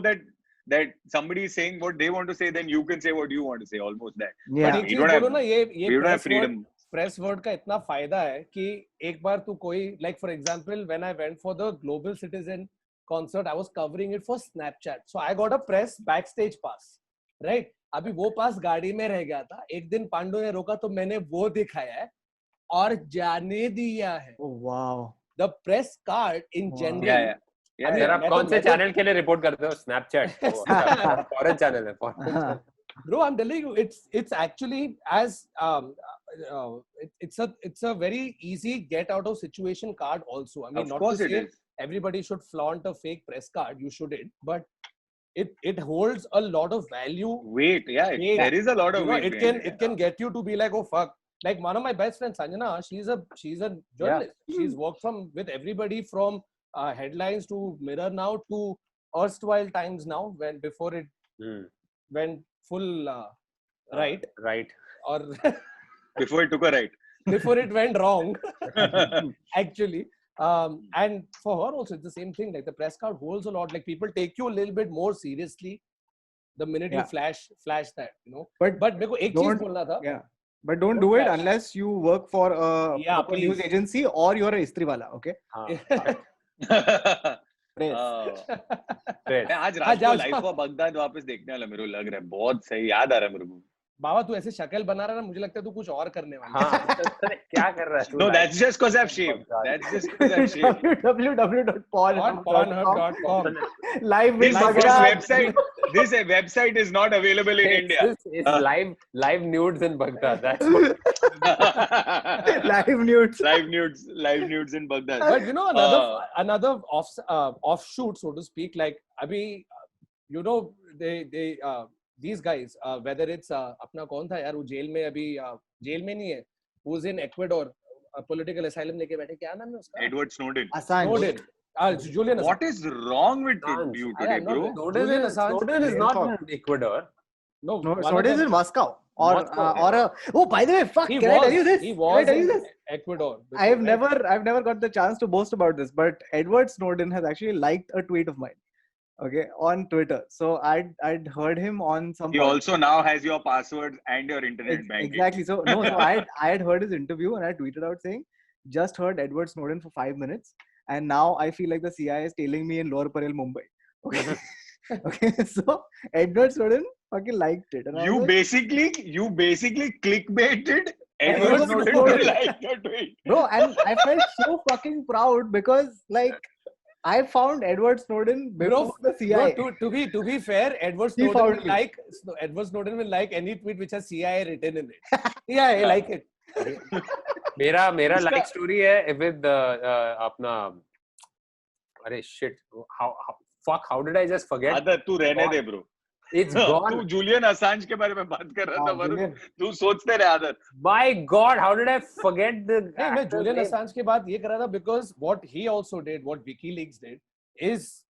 Speaker 3: that somebody is saying what they want to say, then you can say what you want to say. Almost that.
Speaker 4: Yeah.
Speaker 3: But
Speaker 6: एक
Speaker 3: we
Speaker 6: चीज
Speaker 3: don't have.
Speaker 6: बोलूं ना, ये
Speaker 3: We don't have freedom.
Speaker 6: Press word का इतना फायदा है कि एक बार तू कोई, like for example when I went for the Global Citizen concert, I was covering it for Snapchat, so I got a press backstage pass, right? अभी वो पास गाड़ी में रह गया था, एक दिन पांडु ने रोका तो मैंने वो दिखाया है और जाने दिया है।
Speaker 4: Oh wow.
Speaker 6: The press card in
Speaker 4: Wow.
Speaker 6: general,
Speaker 3: Yeah.
Speaker 2: Sir, आप
Speaker 6: मैं
Speaker 2: कौन से
Speaker 6: तो-
Speaker 2: चैनल के लिए रिपोर्ट करते हो? स्नैपचैट? फॉरेन चैनल है, foreign channel.
Speaker 6: Bro, I'm telling you, it's actually as it's a very easy get out of situation card also. I mean,
Speaker 3: Of
Speaker 6: not
Speaker 3: course
Speaker 6: to
Speaker 3: it
Speaker 6: say
Speaker 3: is.
Speaker 6: everybody should flaunt a fake press card. You shouldn't, but it holds a lot of value.
Speaker 3: Wait, yeah,
Speaker 6: Wait.
Speaker 3: there is a lot of
Speaker 6: You know,
Speaker 3: weight
Speaker 6: it
Speaker 3: behind
Speaker 6: can it can get you to be like, oh fuck. Like one of my best friends, Sanjana, she's a journalist. She's worked with everybody from headlines to Mirror now to erstwhile Times now, when before it went full right, or
Speaker 3: Before it took a right.
Speaker 6: before it went wrong, actually. And for her also, it's the same thing. Like the press card holds a lot. Like people take you a little bit more seriously the minute you flash that, you know. But मेरे को एक चीज बोलना था.
Speaker 4: Yeah. But don't do it unless you work for a proper news agency or you're a istri wala, okay?
Speaker 3: मैं आज रात को लाइफ ऑफ बगदाद वापस देखने वाला, मेरे को लग रहा है बहुत सही, याद आ रहा है मेरे को।
Speaker 6: बाबा तू ऐसे शक्ल बना रहा है ना, मुझे लगता है तू कुछ और करने वाला है।
Speaker 2: क्या कर रहा है?
Speaker 3: No, that's just because I've shaved. That's just because I've shaved.
Speaker 6: www.pornhub.com
Speaker 4: Live with Baghdad.
Speaker 3: This website is not available in India.
Speaker 2: It's live nudes in Baghdad. That's what.
Speaker 4: Live nudes.
Speaker 3: Live nudes in Baghdad.
Speaker 6: But you know, another offshoot, so to speak, like abhi, you know, they these guys, whether it's अपना कौन था यार वो jail में अभी jail में नहीं है, who's in Ecuador, political asylum लेके बैठे, क्या नाम है उसका?
Speaker 3: Edward Snowden.
Speaker 6: Julian Assange.
Speaker 3: What is wrong with you today, bro?
Speaker 2: Snowden is not in Ecuador.
Speaker 6: No,
Speaker 4: Snowden is in Moscow. Oh, by the way, fuck, can I tell you this?
Speaker 6: He was in Ecuador.
Speaker 4: I've never got the chance to boast about this, but Edward Snowden has actually liked a tweet of mine. Okay, on Twitter. So I'd heard him on some.
Speaker 3: He also now has your passwords and your internet banking.
Speaker 4: Exactly. So no, so I had heard his interview and I tweeted out saying, just heard Edward Snowden for 5 minutes, and now I feel like the CIA is tailing me in Lower Parel, Mumbai. Okay. Okay. So Edward Snowden fucking liked it. And
Speaker 3: You basically clickbaited Edward Snowden to like your tweet.
Speaker 4: Bro, and I felt so fucking proud because like I found Edward Snowden before the CIA.
Speaker 6: Bro, to be fair, Edward Snowden will like any tweet which has CIA written in it. Yeah, I like it.
Speaker 2: मेरा like story है with अपना, अरे shit, how did I just forget?
Speaker 3: आदत तू रहने दे bro.
Speaker 2: It's gone.
Speaker 3: तू Julian अससांज के बारे में बात कर रहा था वरुण, तू सोचते रहे आदत.
Speaker 2: My God, how did I forget the?
Speaker 6: मैं जूलियन अससांज के बाद ये कर रहा था because what he also did, what WikiLeaks did, is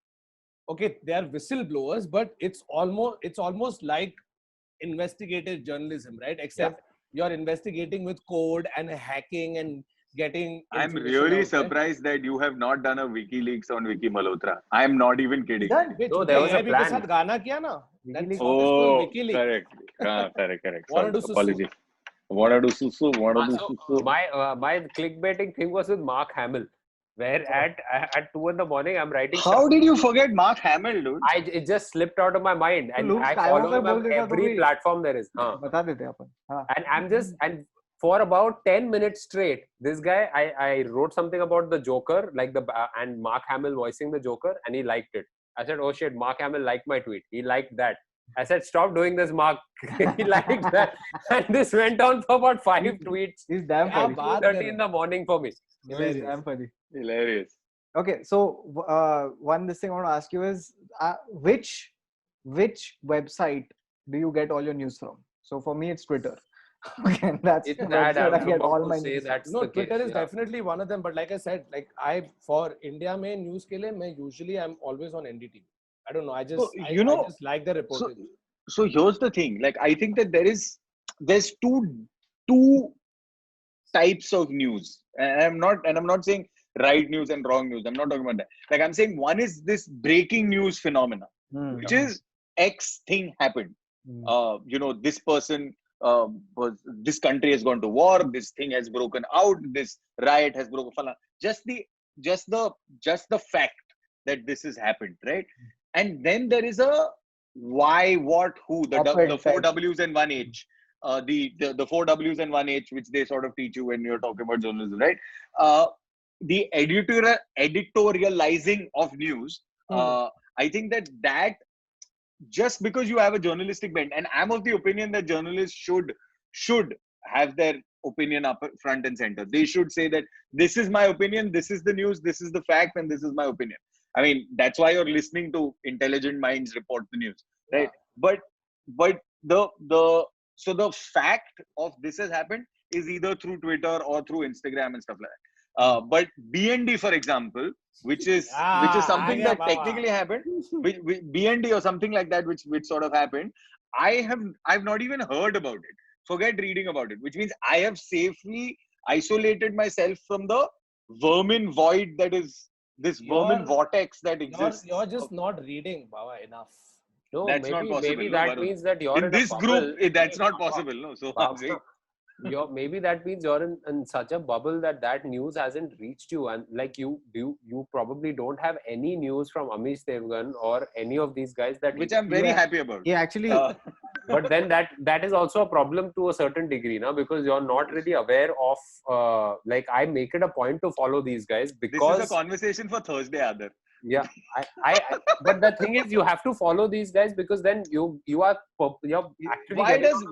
Speaker 6: okay. They are whistleblowers, but it's almost like investigative journalism, right? Except you're investigating with code and hacking and getting.
Speaker 3: I'm really surprised that you have not done a WikiLeaks on Vicky Malhotra. I'm not even kidding.
Speaker 2: No, there was a plan.
Speaker 6: के साथ गाना किया ना.
Speaker 3: Oh, correct. Apology. Wanna do susu.
Speaker 2: My clickbaiting thing was with Mark Hamill, where at 2 in the morning I'm writing.
Speaker 3: How did you forget Mark Hamill, dude?
Speaker 2: It just slipped out of my mind, and I follow him on every platform there is.
Speaker 4: बता देते अपन.
Speaker 2: And I'm just, and for about 10 minutes straight, this guy, I wrote something about the Joker, like and Mark Hamill voicing the Joker, and he liked it. I said, oh shit, Mark Hamill liked my tweet. He liked that. I said, stop doing this, Mark. He liked that. And this went on for about 5 tweets.
Speaker 4: He's damn funny.
Speaker 2: 2:30 in the morning for me.
Speaker 4: He's damn funny.
Speaker 3: Hilarious.
Speaker 4: Okay, so this thing I want to ask you is, which website do you get all your news from? So for me, it's Twitter. Okay, that's
Speaker 2: It's
Speaker 4: the
Speaker 2: that I
Speaker 4: website I
Speaker 2: was
Speaker 4: get
Speaker 2: about
Speaker 4: all
Speaker 2: to
Speaker 4: my
Speaker 2: say
Speaker 4: news.
Speaker 2: that's
Speaker 6: No,
Speaker 2: the
Speaker 6: Twitter
Speaker 2: case.
Speaker 6: is definitely one of them. But like I said, like for India mein news ke liye, I'm always on NDTV. I don't know. I
Speaker 3: So,
Speaker 6: just like the
Speaker 3: so,
Speaker 6: reporting.
Speaker 3: so here's the thing. Like, I think that there's two types of news. And I'm not saying right news and wrong news. I'm not talking about that. Like, I'm saying one is this breaking news phenomena, which is X thing happened. This person this country has gone to war, this thing has broken out, this riot has broken. Just the fact that this has happened, right? And then there is a why, what, who, the four W's and one H. The four W's and one H, which they sort of teach you when you're talking about journalism, right? The editorializing of news. I think that just because you have a journalistic bent, and I'm of the opinion that journalists should have their opinion up front and center. They should say that this is my opinion, this is the news, this is the fact, and this is my opinion. I mean, that's why you're listening to intelligent minds report the news, right? Yeah. But the fact of this has happened is either through Twitter or through Instagram and stuff like that. But BND, for example, which is something that technically happened, which BND or something like that, which sort of happened. I've not even heard about it. Forget reading about it, which means I have safely isolated myself from the vermin void that is this vermin vortex that exists.
Speaker 6: You're just not reading, Baba, enough.
Speaker 2: No,
Speaker 3: that's not possible.
Speaker 2: Maybe that means that you're
Speaker 3: in this
Speaker 2: a bubble.
Speaker 3: Group. That's not possible. No, so I'm saying.
Speaker 2: Maybe that means you're in such a bubble that news hasn't reached you, and like you probably don't have any news from Amish Devgan or any of these guys
Speaker 3: which I'm very happy about.
Speaker 4: Yeah, actually.
Speaker 2: But then that is also a problem to a certain degree, now, because you're not really aware of like I make it a point to follow these guys because
Speaker 3: this is a conversation for Thursday, Adar.
Speaker 2: Yeah, but the thing is, you have to follow these guys because then you're actually.
Speaker 3: Why does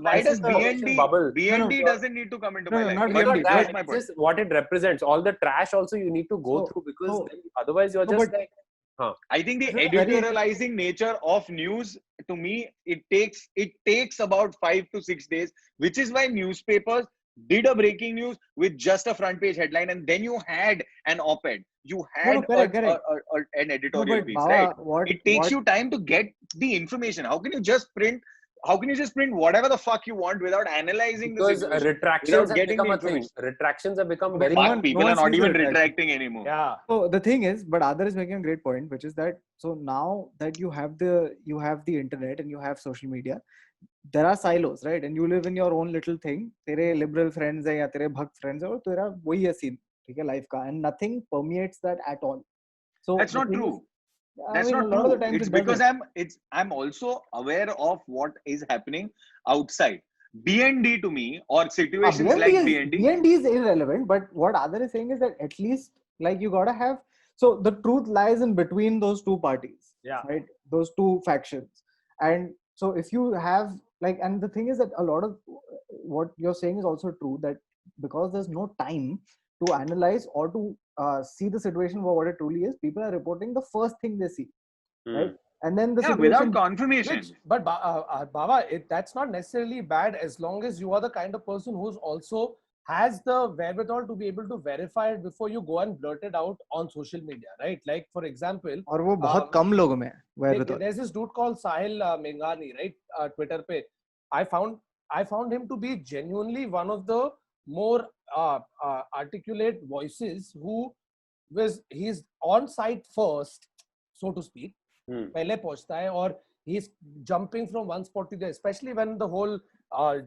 Speaker 3: BND doesn't need to come into my life?
Speaker 4: Not BND.
Speaker 2: That's my point. Just what it represents. All the trash also you need to go through because otherwise you're just like.
Speaker 3: I think the editorializing nature of news, to me, it takes about 5 to 6 days, which is why newspapers did a breaking news with just a front page headline, and then you had an op-ed, you had an editorial piece, right? It takes you time to get the information. How can you just print whatever the fuck you want without analyzing the situation?
Speaker 2: Because retractions have become a thing. Retractions have become very...
Speaker 3: People are not even retracting anymore.
Speaker 6: Yeah.
Speaker 4: So the thing is, but Adar is making a great point, which is that, so now that you have the internet and you have social media, there are silos, right? And you live in your own little thing. Tere liberal friends hai ya tere bhakt friends hai, aur tera wahi hai scene, theek hai, life ka, and nothing permeates that at all. So
Speaker 3: that's not true. That's not true. It's because I'm also aware of what is happening outside. BND to me, or situations like BND.
Speaker 4: BND is irrelevant, but what Adar is saying is that at least like you gotta have. So the truth lies in between those two parties, right? Those two factions, and so if you have like, and the thing is that a lot of what you're saying is also true, that because there's no time to analyze or to see the situation for what it truly is, people are reporting the first thing they see, right? And then the situation,
Speaker 3: without confirmation.
Speaker 6: But Baba, that's not necessarily bad as long as you are the kind of person who's also has the wherewithal to be able to verify it before you go and blurt it out on social media, right? Like for example,
Speaker 4: और वो बहुत कम लोगों में wherewithal.
Speaker 6: There's this dude called Sahil Mengani, right? Twitter pe. I found him to be genuinely one of the more articulate voices he's on site first, so to speak. पहले पहुंचता है और he's jumping from one spot to the other, especially when the whole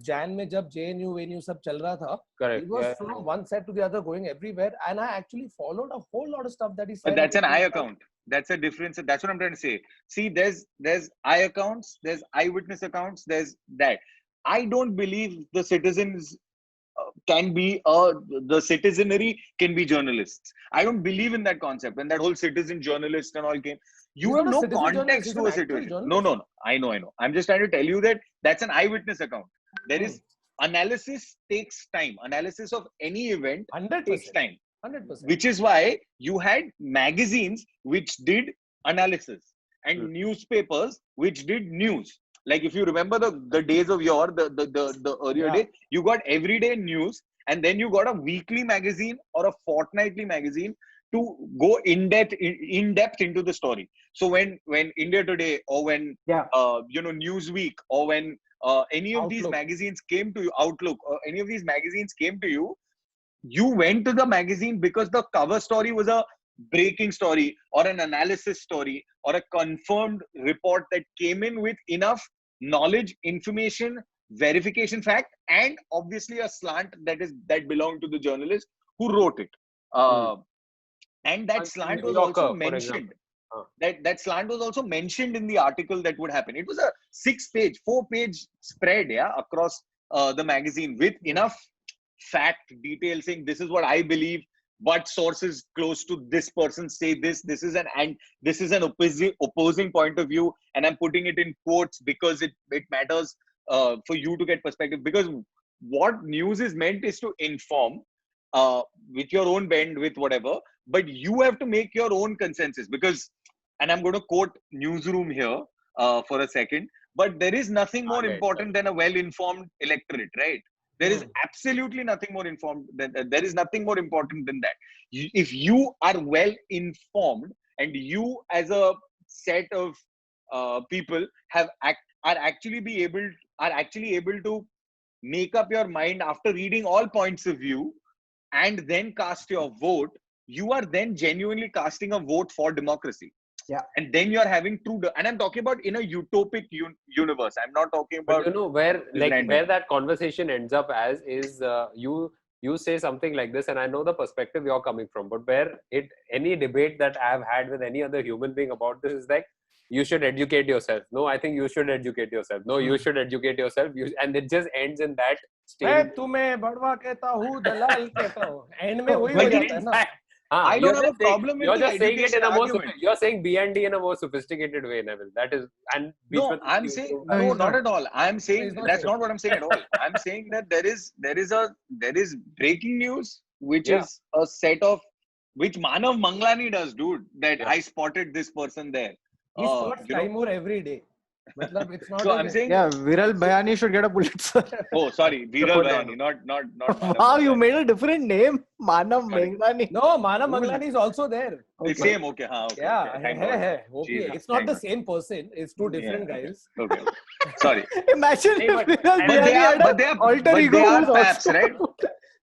Speaker 6: Jan में जब JNU सब चल रहा था.
Speaker 2: Correct.
Speaker 6: He was from one side to the other, going everywhere, and I actually followed a whole lot of stuff that he said.
Speaker 3: But that's an eye account. That's a difference. That's what I'm trying to say. See, there's eye accounts, there's eyewitness accounts, there's that. I don't believe the citizens can be the citizenry can be journalists. I don't believe in that concept. When that whole citizen journalist and all came, you have no context to a situation. No. I know. I'm just trying to tell you that that's an eyewitness account. There is analysis takes time. Analysis of any event
Speaker 6: 100%.
Speaker 3: takes time.
Speaker 6: 100%.
Speaker 3: Which is why you had magazines which did analysis and newspapers which did news. Like if you remember the days of the earlier
Speaker 6: Yeah.
Speaker 3: days, you got everyday news, and then you got a weekly magazine or a fortnightly magazine to go in depth into the story. So when India Today or when
Speaker 4: Yeah.
Speaker 3: Newsweek or when any of these
Speaker 6: Outlook.
Speaker 3: magazines came to you, Outlook or any of these magazines came to you, you went to the magazine because the cover story was a breaking story or an analysis story or a confirmed report that came in with enough knowledge, information, verification fact, and obviously a slant that belonged to the journalist who wrote it. And that slant
Speaker 2: New
Speaker 3: was also
Speaker 2: Yorker, for
Speaker 3: mentioned.
Speaker 2: example.
Speaker 3: That slant was also mentioned in the article that would happen. It was a 4-page spread, yeah, across the magazine with enough fact detail saying this is what I believe, what sources close to this person say this is an opposing point of view, and I'm putting it in quotes because it matters for you to get perspective, because what news is meant is to inform with your own bend, with whatever, but you have to make your own consensus. Because, and I'm going to quote Newsroom here for a second, but there is nothing more important than a well-informed electorate, right? There is absolutely nothing more informed there is nothing more important than that. If you are well informed and you as a set of people are actually able to make up your mind after reading all points of view and then cast your vote, you are then genuinely casting a vote for democracy.
Speaker 4: Yeah.
Speaker 3: And then you're having and I'm talking about in a utopic universe. I'm not talking about
Speaker 2: where
Speaker 3: random.
Speaker 2: where that conversation ends up as is you say something like this, and I know the perspective you're coming from, but where any debate that I've had with any other human being about this is like, you should educate yourself. No, I think you should educate yourself. No, you should educate yourself. And it just ends in that stage.
Speaker 6: मैं तुम्हें बड़वा कहता हूँ, दलाल कहता हूँ. End में वही हो जाता है ना.
Speaker 3: I don't have a problem with
Speaker 2: you're
Speaker 3: the
Speaker 2: just saying it in
Speaker 3: education
Speaker 2: a more
Speaker 3: argument.
Speaker 2: you're saying B&D in a more sophisticated way, Neville. That is, and
Speaker 3: No, I'm saying
Speaker 4: No,
Speaker 3: no,
Speaker 4: he's
Speaker 3: not
Speaker 4: not.
Speaker 3: at all. I'm saying
Speaker 6: he's not
Speaker 3: that's
Speaker 6: saying.
Speaker 3: not what I'm saying at all. I'm saying that there is breaking news, which
Speaker 2: Yeah.
Speaker 3: is a set of which Manav Manglani does, dude. That
Speaker 2: Yeah.
Speaker 3: I spotted this person there.
Speaker 6: He spots
Speaker 3: you know.
Speaker 6: Timur every day. मतलब it's not.
Speaker 3: So I'm saying,
Speaker 4: Yeah, Viral Bayani should get a Pulitzer.
Speaker 3: oh, sorry, Viral Bayani, not Manav
Speaker 4: Wow, you
Speaker 3: Manglani.
Speaker 4: made a different name. Manav
Speaker 3: Sorry.
Speaker 4: Menglani.
Speaker 6: No, Manav Manglani is also there.
Speaker 3: It's same, okay, okay.
Speaker 6: Yeah,
Speaker 3: okay. Thank God.
Speaker 6: okay.
Speaker 3: Jesus,
Speaker 6: It's not
Speaker 3: thank
Speaker 6: the
Speaker 3: God.
Speaker 6: same person. It's two different
Speaker 3: Yeah,
Speaker 6: guys.
Speaker 3: Okay. Sorry.
Speaker 4: Imagine
Speaker 2: Hey,
Speaker 4: if
Speaker 2: but-
Speaker 4: Viral
Speaker 2: but
Speaker 3: But
Speaker 4: Bayani
Speaker 3: they are,
Speaker 4: had
Speaker 3: but
Speaker 4: an
Speaker 3: they are,
Speaker 4: alter
Speaker 3: but
Speaker 4: ego
Speaker 3: they
Speaker 4: who
Speaker 3: are
Speaker 4: is
Speaker 3: paps,
Speaker 4: also-
Speaker 3: right?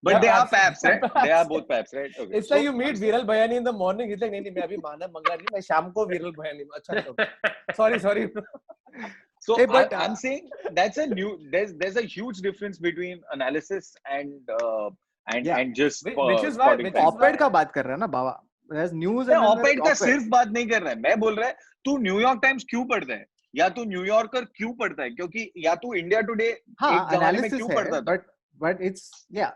Speaker 3: But
Speaker 6: Yeah,
Speaker 3: they are
Speaker 6: paps.
Speaker 3: paps, right? They are both paps, right? Okay.
Speaker 6: It's like you meet Viral Bayani in the morning. He's like, नहीं मैं अभी मानव मंगलानी, मैं शाम को Viral Bayani. अच्छा, sorry.
Speaker 3: So
Speaker 4: Hey, but,
Speaker 3: I'm saying there's a huge difference between analysis and just
Speaker 6: Which is why-
Speaker 3: spotting
Speaker 6: which
Speaker 3: facts.
Speaker 6: is
Speaker 4: op-ed का बात कर रहा है ना बाबा. There's news
Speaker 3: मैं
Speaker 4: and then
Speaker 3: op-ed
Speaker 4: there's
Speaker 3: का
Speaker 4: op-ed.
Speaker 3: सिर्फ बात नहीं कर रहा है. मैं बोल रहा है तू न्यूयॉर्क टाइम्स क्यों पढ़ता है या तू न्यूयॉर्कर क्यों पढ़ता है, क्योंकि या तू इंडिया टुडे
Speaker 4: हाँ,
Speaker 3: एक जमाने में
Speaker 4: analysis
Speaker 3: क्यों
Speaker 4: है,
Speaker 3: पढ़ता था.
Speaker 4: but it's, yeah.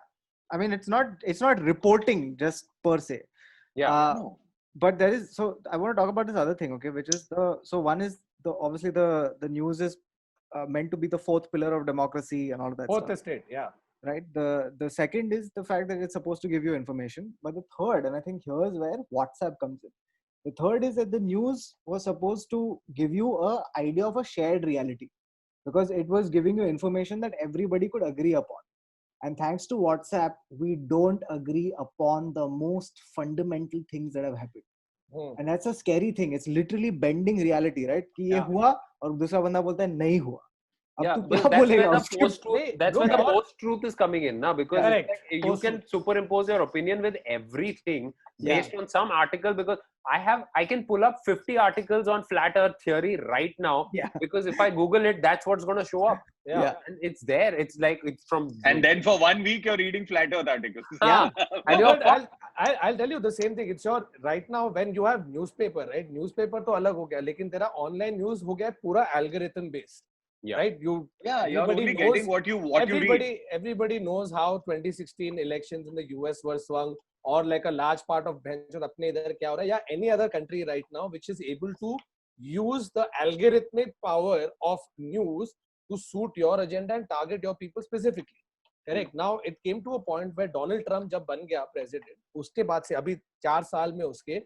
Speaker 4: I mean, it's not reporting just per se.
Speaker 2: Yeah.
Speaker 3: No.
Speaker 4: But there is, so I want to talk about this other thing, okay, which is one is obviously the news is meant to be the fourth pillar of democracy and all of that
Speaker 6: Fourth
Speaker 4: stuff,
Speaker 6: estate, yeah.
Speaker 4: right? The second is the fact that it's supposed to give you information, but the third, and I think here's where WhatsApp comes in. The third is that the news was supposed to give you a idea of a shared reality, because it was giving you information that everybody could agree upon. And thanks to WhatsApp, we don't agree upon the most fundamental things that have happened. And that's a scary thing. It's literally bending reality, right? कि ये
Speaker 6: Yeah.
Speaker 4: हुआ और दूसरा बंदा बोलता है नहीं हुआ. अब
Speaker 2: Yeah,
Speaker 4: तू
Speaker 2: but
Speaker 4: क्या
Speaker 2: that's
Speaker 4: बोलेगा
Speaker 2: where the
Speaker 4: उसके
Speaker 2: post-truth,
Speaker 6: Hey,
Speaker 2: that's
Speaker 6: look,
Speaker 2: where the
Speaker 6: और-
Speaker 2: post-truth is coming in, now, because it's
Speaker 6: Correct.
Speaker 2: like you
Speaker 6: Post-truth.
Speaker 2: can superimpose your opinion with everything
Speaker 4: Yeah.
Speaker 2: based on some article, because I can pull up 50 articles on flat earth theory right now,
Speaker 4: Yeah.
Speaker 2: because if I Google it, that's what's going to show up.
Speaker 6: Yeah.
Speaker 2: And it's there. It's like, it's from...
Speaker 3: And then for 1 week you're reading flat earth articles.
Speaker 2: Yeah. And
Speaker 6: No,
Speaker 2: you're
Speaker 6: but I'll tell you the same thing. It's your right now when you have newspaper, right? Newspaper तो अलग हो गया, लेकिन तेरा online news हो गया पूरा algorithm based,
Speaker 2: Yeah.
Speaker 6: right?
Speaker 3: Yeah, you're
Speaker 6: everybody
Speaker 3: only
Speaker 6: knows-
Speaker 3: getting what you read.
Speaker 6: everybody knows how 2016 elections in the US were swung, or like a large part of Bhenchod अपने इधर क्या हो रहा है, या any other country right now which is able to use the algorithmic power of news to suit your agenda and target your people specifically. Correct. Now it came to a point where Donald Trump जब बन गया president, उसके बाद से अभी 4 साल में उसके,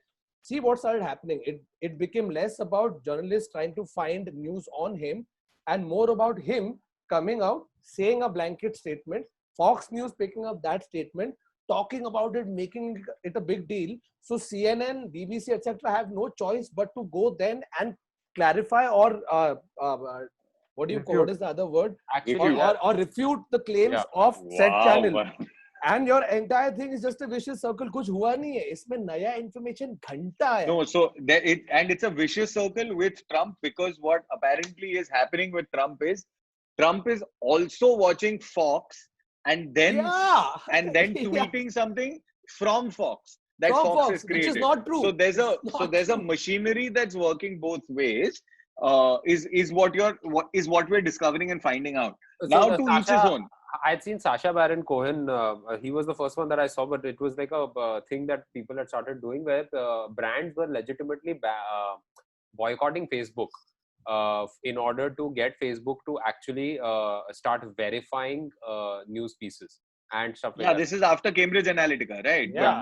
Speaker 6: see what started happening. It became less about journalists trying to find news on him and more about him coming out, saying a blanket statement, Fox News picking up that statement, talking about it, making it a big deal. So CNN, BBC, etc. have no choice but to go then and clarify or what is the other word?
Speaker 2: Actually,
Speaker 6: Or refute the claims
Speaker 2: Yeah.
Speaker 6: of said channel.
Speaker 3: Wow.
Speaker 6: And your entire thing is just a vicious circle. कुछ हुआ नहीं है इसमें, नया information घंटा है.
Speaker 3: No, so it's a vicious circle with Trump, because what apparently is happening with Trump is also watching Fox and then
Speaker 6: Yeah.
Speaker 3: tweeting something from Fox that
Speaker 6: From
Speaker 3: Fox has
Speaker 6: Fox, which
Speaker 3: created.
Speaker 6: is not true.
Speaker 3: So there's a
Speaker 6: true.
Speaker 3: machinery that's working both ways. Is what we're discovering and finding out.
Speaker 2: So
Speaker 3: Now
Speaker 2: the
Speaker 3: to each his
Speaker 2: Sacha-
Speaker 3: own.
Speaker 2: I'd seen Sacha Baron Cohen. He was the first one that I saw, but it was like a thing that people had started doing where brands were legitimately boycotting Facebook in order to get Facebook to actually start verifying news pieces and stuff like
Speaker 3: Yeah,
Speaker 2: that.
Speaker 3: this is after Cambridge Analytica, right?
Speaker 6: Yeah.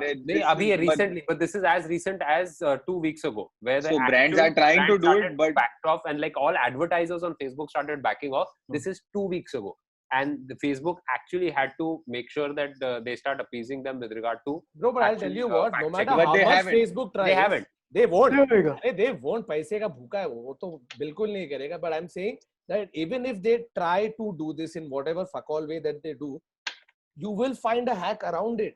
Speaker 2: Recently, but this is as recent as 2 weeks ago, where the
Speaker 3: So brands
Speaker 2: actual
Speaker 3: are trying to
Speaker 2: brands
Speaker 3: do it,
Speaker 2: started
Speaker 3: but
Speaker 2: backed off, and like all advertisers on Facebook started backing off.
Speaker 3: Hmm.
Speaker 2: This is 2 weeks ago, and the Facebook actually had to make sure that they start appeasing them with regard to.
Speaker 6: Bro, but I'll
Speaker 2: actually,
Speaker 6: tell you what, no
Speaker 2: fact
Speaker 6: matter
Speaker 2: checking.
Speaker 3: But
Speaker 6: how
Speaker 3: they
Speaker 6: much
Speaker 3: haven't.
Speaker 6: Facebook tries,
Speaker 2: They haven't.
Speaker 6: they won't.
Speaker 4: There we go.
Speaker 6: अरे they won't. पैसे का भूखा है वो तो बिल्कुल नहीं करेगा. But I'm saying that even if they try to do this in whatever fuck all way that they do, you will find a hack around it.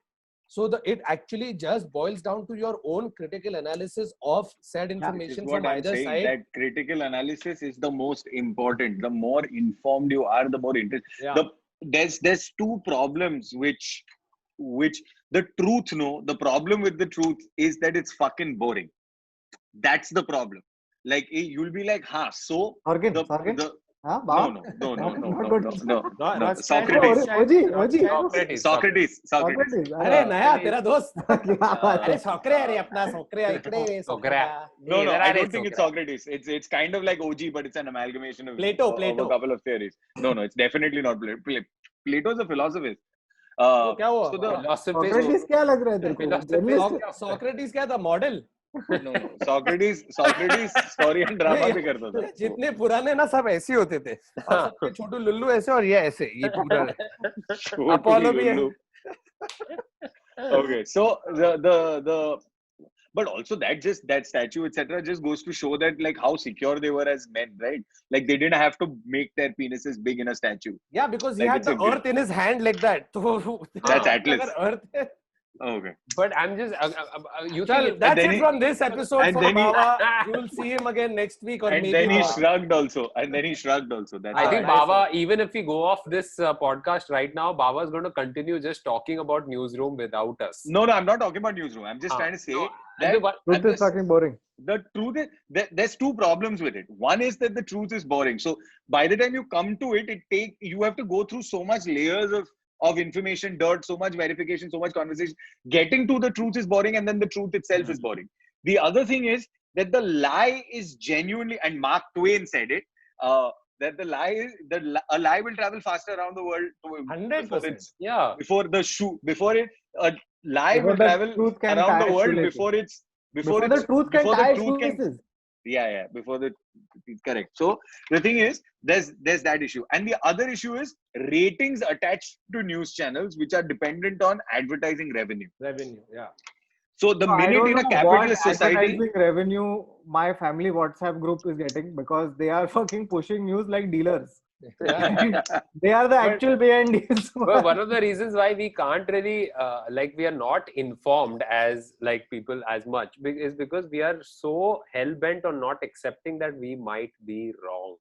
Speaker 6: So it actually just boils down to your own critical analysis of said
Speaker 3: this is
Speaker 6: information
Speaker 3: what
Speaker 6: from
Speaker 3: I'm
Speaker 6: either
Speaker 3: saying,
Speaker 6: side.
Speaker 3: that critical analysis is the most important. The more informed you are, the more interesting.
Speaker 6: Yeah.
Speaker 3: There's two problems which the truth, no, the problem with the truth is that it's fucking boring. That's the problem. Like you'll be like, so
Speaker 4: Sorkin,
Speaker 3: the
Speaker 4: Huh?
Speaker 3: no.
Speaker 6: Not
Speaker 3: Socrates.
Speaker 2: Socrates.
Speaker 3: Socrates.
Speaker 6: अरे नया तेरा दोस्त.
Speaker 4: क्या बात
Speaker 6: अरे
Speaker 4: है?
Speaker 6: सॉकरे अरे अपना सॉकरे इकडे
Speaker 2: Socrates.
Speaker 3: No,
Speaker 2: Where
Speaker 3: I
Speaker 2: are
Speaker 3: don't think
Speaker 2: they,
Speaker 3: it's Socrates. It's kind of like OG, but it's an amalgamation of
Speaker 6: Plato.
Speaker 3: of a couple of theories. No, it's definitely not Plato. Plato is a philosophist.
Speaker 6: तो क्या हुआ?
Speaker 3: So the
Speaker 2: Philosophy.
Speaker 4: Socrates क्या लग रहा है तेरे को?
Speaker 2: Philosophy.
Speaker 4: Journalist?
Speaker 6: Socrates क्या था? Model.
Speaker 3: no, Socrates story and drama भी करता था.
Speaker 6: जितने पुराने ना सब ऐसे होते थे. और सबके छोटू लुल्लू ऐसे और ये ऐसे. ये पूरा. Apollo भी है.
Speaker 3: Okay, so the but also that statue etc just goes to show that like how secure they were as men, right? Like they didn't have to make their penises big in a statue.
Speaker 6: Yeah, because he
Speaker 3: Like
Speaker 6: had
Speaker 3: it's a
Speaker 6: the earth in his hand like that. तो
Speaker 3: That's Atlas.
Speaker 6: अगर earth है.
Speaker 3: Okay.
Speaker 2: But I'm just you
Speaker 6: Chal,
Speaker 2: think
Speaker 6: that's
Speaker 3: then
Speaker 6: it
Speaker 3: he-
Speaker 6: from this episode
Speaker 3: and
Speaker 6: for
Speaker 3: then he-
Speaker 6: Baba. You will see him again next week or
Speaker 3: And
Speaker 6: maybe
Speaker 3: then he
Speaker 6: not.
Speaker 3: shrugged also. That's
Speaker 2: I
Speaker 3: how
Speaker 2: think
Speaker 6: nice
Speaker 2: Baba, even if we go off this podcast right now, Baba is going to continue just talking about newsroom without us.
Speaker 3: No, I'm not talking about newsroom. I'm just trying to say
Speaker 2: No,
Speaker 3: that
Speaker 4: Truth is fucking boring.
Speaker 3: the truth is there's two problems with it. One is that the truth is boring. So by the time you come to it, you have to go through so much layers of information, dirt, so much verification, so much conversation. Getting to the truth is boring, and then the truth itself is boring. The other thing is that the lie is genuinely, and Mark Twain said it, that the lie is a lie will travel faster around the world
Speaker 6: 100%.
Speaker 2: Yeah.
Speaker 3: before a lie
Speaker 4: Before
Speaker 3: will
Speaker 4: the
Speaker 3: travel
Speaker 4: truth can
Speaker 3: around the
Speaker 4: tie
Speaker 3: world
Speaker 4: shoelaces.
Speaker 3: before
Speaker 4: the truth can tie shoelaces.
Speaker 3: yeah before the correct. So the thing is there's that issue, and the other issue is ratings attached to news channels which are dependent on advertising revenue.
Speaker 6: Yeah.
Speaker 3: So the
Speaker 4: I
Speaker 3: minute
Speaker 4: don't
Speaker 3: in a
Speaker 4: know
Speaker 3: capitalist
Speaker 4: what
Speaker 3: society,
Speaker 4: advertising revenue my family WhatsApp group is getting, because they are fucking pushing news like dealers.
Speaker 6: Yeah.
Speaker 4: They are the actual B&Ds.
Speaker 2: But one of the reasons why we can't really we are not informed as like people as much is because we are so hell-bent on not accepting that we might be wrong.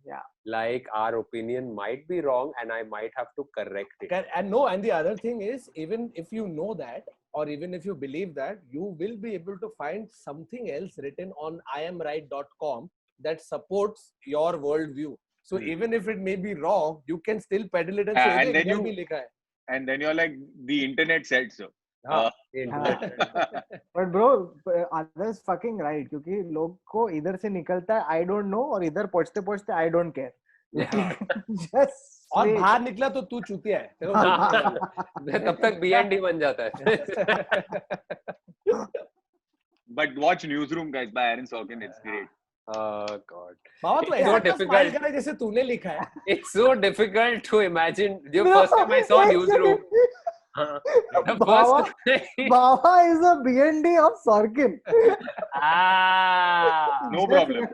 Speaker 4: Yeah.
Speaker 2: Like our opinion might be wrong and I might have to correct it.
Speaker 6: And the other thing is, even if you know that, or even if you believe that, you will be able to find something else written on iamright.com that supports your worldview. So even if it may be wrong, you can still peddle it and say,
Speaker 3: and then
Speaker 6: "Idhar bhi likha hai."
Speaker 3: and then you're like, the internet said so.
Speaker 4: But bro, others fucking right, क्योंकि लोग को इधर से निकलता है I don't know, और इधर पहुंचते पहुंचते I don't care. Just
Speaker 6: और
Speaker 4: say.
Speaker 6: बाहर निकला तो तू चूतिया है. तेरे को
Speaker 2: तब तक B&D बन जाता है.
Speaker 3: But watch Newsroom, guys, by Aaron Sorkin. It's great.
Speaker 2: God.
Speaker 6: बाबा तू
Speaker 2: It's so
Speaker 6: ऐसा क्यों smile
Speaker 2: difficult.
Speaker 6: कर रहा है जैसे तूने लिखा है?
Speaker 2: It's so difficult to imagine. The first time I saw newsroom. The
Speaker 4: Baba,
Speaker 2: first.
Speaker 4: Baba is a BND of Sorkin.
Speaker 3: No problem.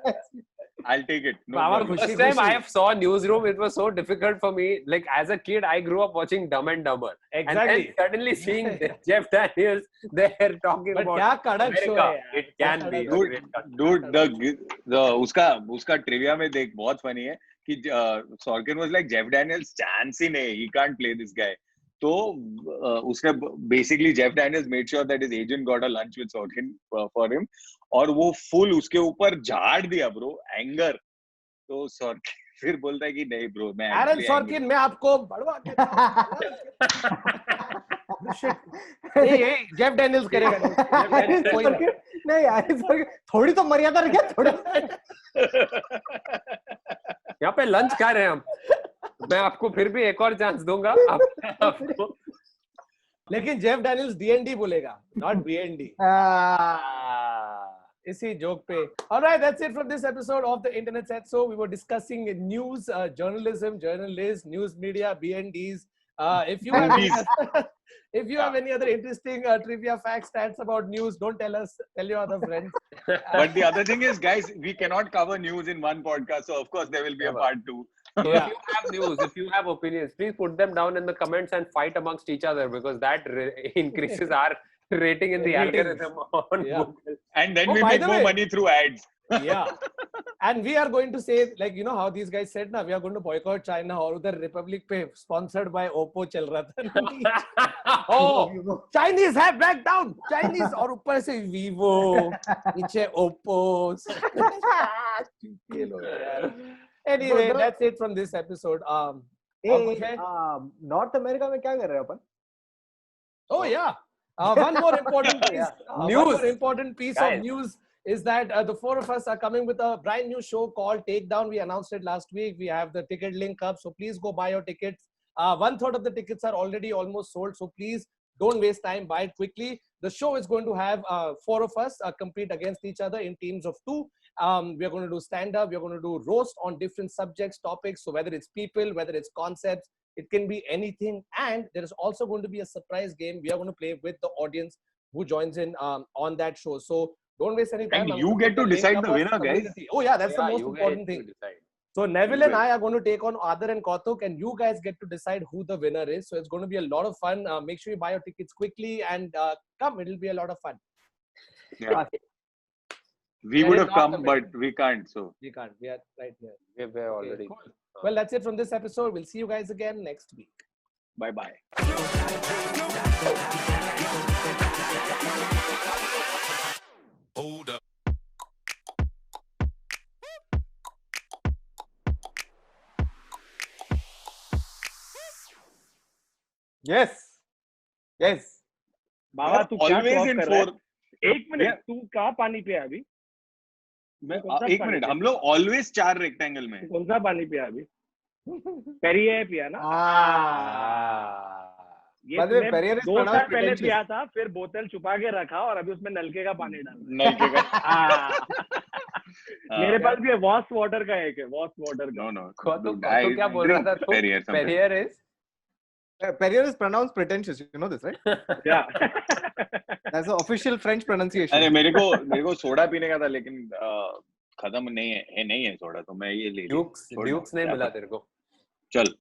Speaker 3: I'll take it. No
Speaker 6: Baba
Speaker 3: problem.
Speaker 6: खुशी
Speaker 2: First time
Speaker 6: खुशी.
Speaker 2: I saw newsroom, it was so difficult for me. Like as a kid, I grew up watching Dumb and Dumber, and
Speaker 6: Exactly.
Speaker 2: then suddenly seeing Jeff Daniels there talking
Speaker 6: But
Speaker 2: about
Speaker 6: क्या कड़क show है
Speaker 2: America.
Speaker 6: यार.
Speaker 2: It can be a
Speaker 3: Dude,
Speaker 2: great country.
Speaker 3: dude, the उसका trivia में देख बहुत funny है कि Sorkin was like Jeff Daniels chance ही नहीं, he can't play this guy. तो उसने basically Jeff Daniels made sure that his agent got a lunch with Sorkin for him, और वो full उसके ऊपर झाड़ दिया bro, anger. तो Sorkin फिर बोलता है कि नहीं bro, मैं
Speaker 6: Aaron
Speaker 3: actually
Speaker 6: Sorkin
Speaker 3: angry.
Speaker 6: मैं आपको बड़वा के ये जेफ डैनियल्स करेगा. कोई ना.
Speaker 4: नहीं यार, थोड़ी तो मर्यादा रखिए, थोड़ी.
Speaker 2: यहाँ पे लंच खा रहे हैं हम. मैं आपको फिर भी एक और चांस दूंगा. आपको
Speaker 6: लेकिन जेफ डैनियल्स डीएनडी बोलेगा, नॉट बीएनडी. इसी जोक पे. All right, that's it from this episode of the Internet Set. So we were discussing news, journalism, journalists, news media, BNDs. If you have any other interesting trivia facts, stats about news, don't tell us. Tell your other friends.
Speaker 3: But the other thing is, guys, we cannot cover news in one podcast, so of course there will be a part 2.
Speaker 2: So if you have news, if you have opinions, please put them down in the comments and fight amongst each other, because that increases our rating in the algorithm on Google.
Speaker 3: And then
Speaker 6: Oh,
Speaker 3: we
Speaker 6: by
Speaker 3: make
Speaker 6: the
Speaker 3: more
Speaker 6: way-
Speaker 3: money through ads.
Speaker 6: Yeah. And we are going to say, like, you know how these guys said, na, we are going to boycott China, और उधर Republic पे sponsored by Oppo चल रहा था.
Speaker 2: Oh,
Speaker 6: Chinese have backed down. Chinese और ऊपर से Vivo, नीचे Oppo. Anyway, that's it from this episode. और कुछ है?
Speaker 4: नॉर्थ अमेरिका में क्या कर रहे हैं अपन?
Speaker 6: Oh yeah. One more important piece. One
Speaker 2: News.
Speaker 6: more important piece
Speaker 2: Guys.
Speaker 6: of news is that the four of us are coming with a brand new show called Takedown. We announced it last week. We have the ticket link up, so please go buy your tickets. 1/3 of the tickets are already almost sold, so please don't waste time. Buy it quickly. The show is going to have four of us compete against each other in teams of 2. We are going to do stand-up. We are going to do roast on different subjects, topics. So whether it's people, whether it's concepts, it can be anything. And there is also going to be a surprise game we are going to play with the audience who joins in on that show. So don't waste any time.
Speaker 3: And
Speaker 6: I'm
Speaker 3: you
Speaker 6: going to
Speaker 3: get
Speaker 6: put
Speaker 3: to
Speaker 6: link
Speaker 3: decide
Speaker 6: up
Speaker 3: the
Speaker 6: of
Speaker 3: winner, guys.
Speaker 6: community. Oh yeah, that's the most
Speaker 2: you
Speaker 6: important
Speaker 2: guys
Speaker 6: thing.
Speaker 2: decide.
Speaker 6: So Neville and
Speaker 3: will.
Speaker 6: I are going to take on Adar and Kautuk, and you guys get to decide who the winner is. So it's going to be a lot of fun. Make sure you buy your tickets quickly and come. It'll be a lot of fun.
Speaker 3: Yeah. We
Speaker 2: We're
Speaker 3: would
Speaker 2: in
Speaker 3: have come,
Speaker 2: North
Speaker 3: but we can't. So
Speaker 6: We can't. We are right here.
Speaker 2: We're already.
Speaker 6: Cool. Well, that's it from this episode. We'll see you guys again next week.
Speaker 3: bye bye.
Speaker 5: Hold up.
Speaker 4: Yes. Yes.
Speaker 1: बाबा तू क्या
Speaker 3: Always
Speaker 1: crop
Speaker 3: in
Speaker 1: कर रहा है?
Speaker 3: 4.
Speaker 1: एक minute,
Speaker 3: Yeah.
Speaker 1: तू कहाँ पानी पिया अभी? कौन सा
Speaker 3: एक
Speaker 1: पानी
Speaker 3: मिनट,
Speaker 1: पिया?
Speaker 3: हम लोग ऑलवेज 4 रेक्टेंगल में.
Speaker 1: कौन सा पानी पिया अभी? पेरिये पिया ना? ये
Speaker 4: By the way,
Speaker 1: तूने
Speaker 4: Perrier is
Speaker 1: 2
Speaker 4: pronounced
Speaker 1: साल पहले
Speaker 4: pretentious.
Speaker 1: पिया था, फिर बोतल छुपा के रखा और अभी उसमें नलके का पानी डाला.
Speaker 3: नलके का.
Speaker 1: मेरे पास भी वॉश वाटर का एक है, वॉश वाटर का.
Speaker 3: No, no.
Speaker 2: तो
Speaker 3: I
Speaker 2: क्या बोल रहा था
Speaker 3: drink
Speaker 2: तू?
Speaker 3: Perrier sometimes.
Speaker 2: Perrier is
Speaker 4: Perrier is pronounced pretentious. You know this, right?
Speaker 1: Yeah.
Speaker 4: That's the official French pronunciation.
Speaker 3: अरे मेरे को सोडा पीने का था, लेकिन खत्म नहीं है सोडा, तो मैं ये ले लिया.
Speaker 2: Dukes
Speaker 3: छोड़
Speaker 2: Dukes
Speaker 3: दो,
Speaker 2: नहीं
Speaker 3: क्या
Speaker 2: मिला
Speaker 3: पता.
Speaker 2: तेरे को.
Speaker 3: चल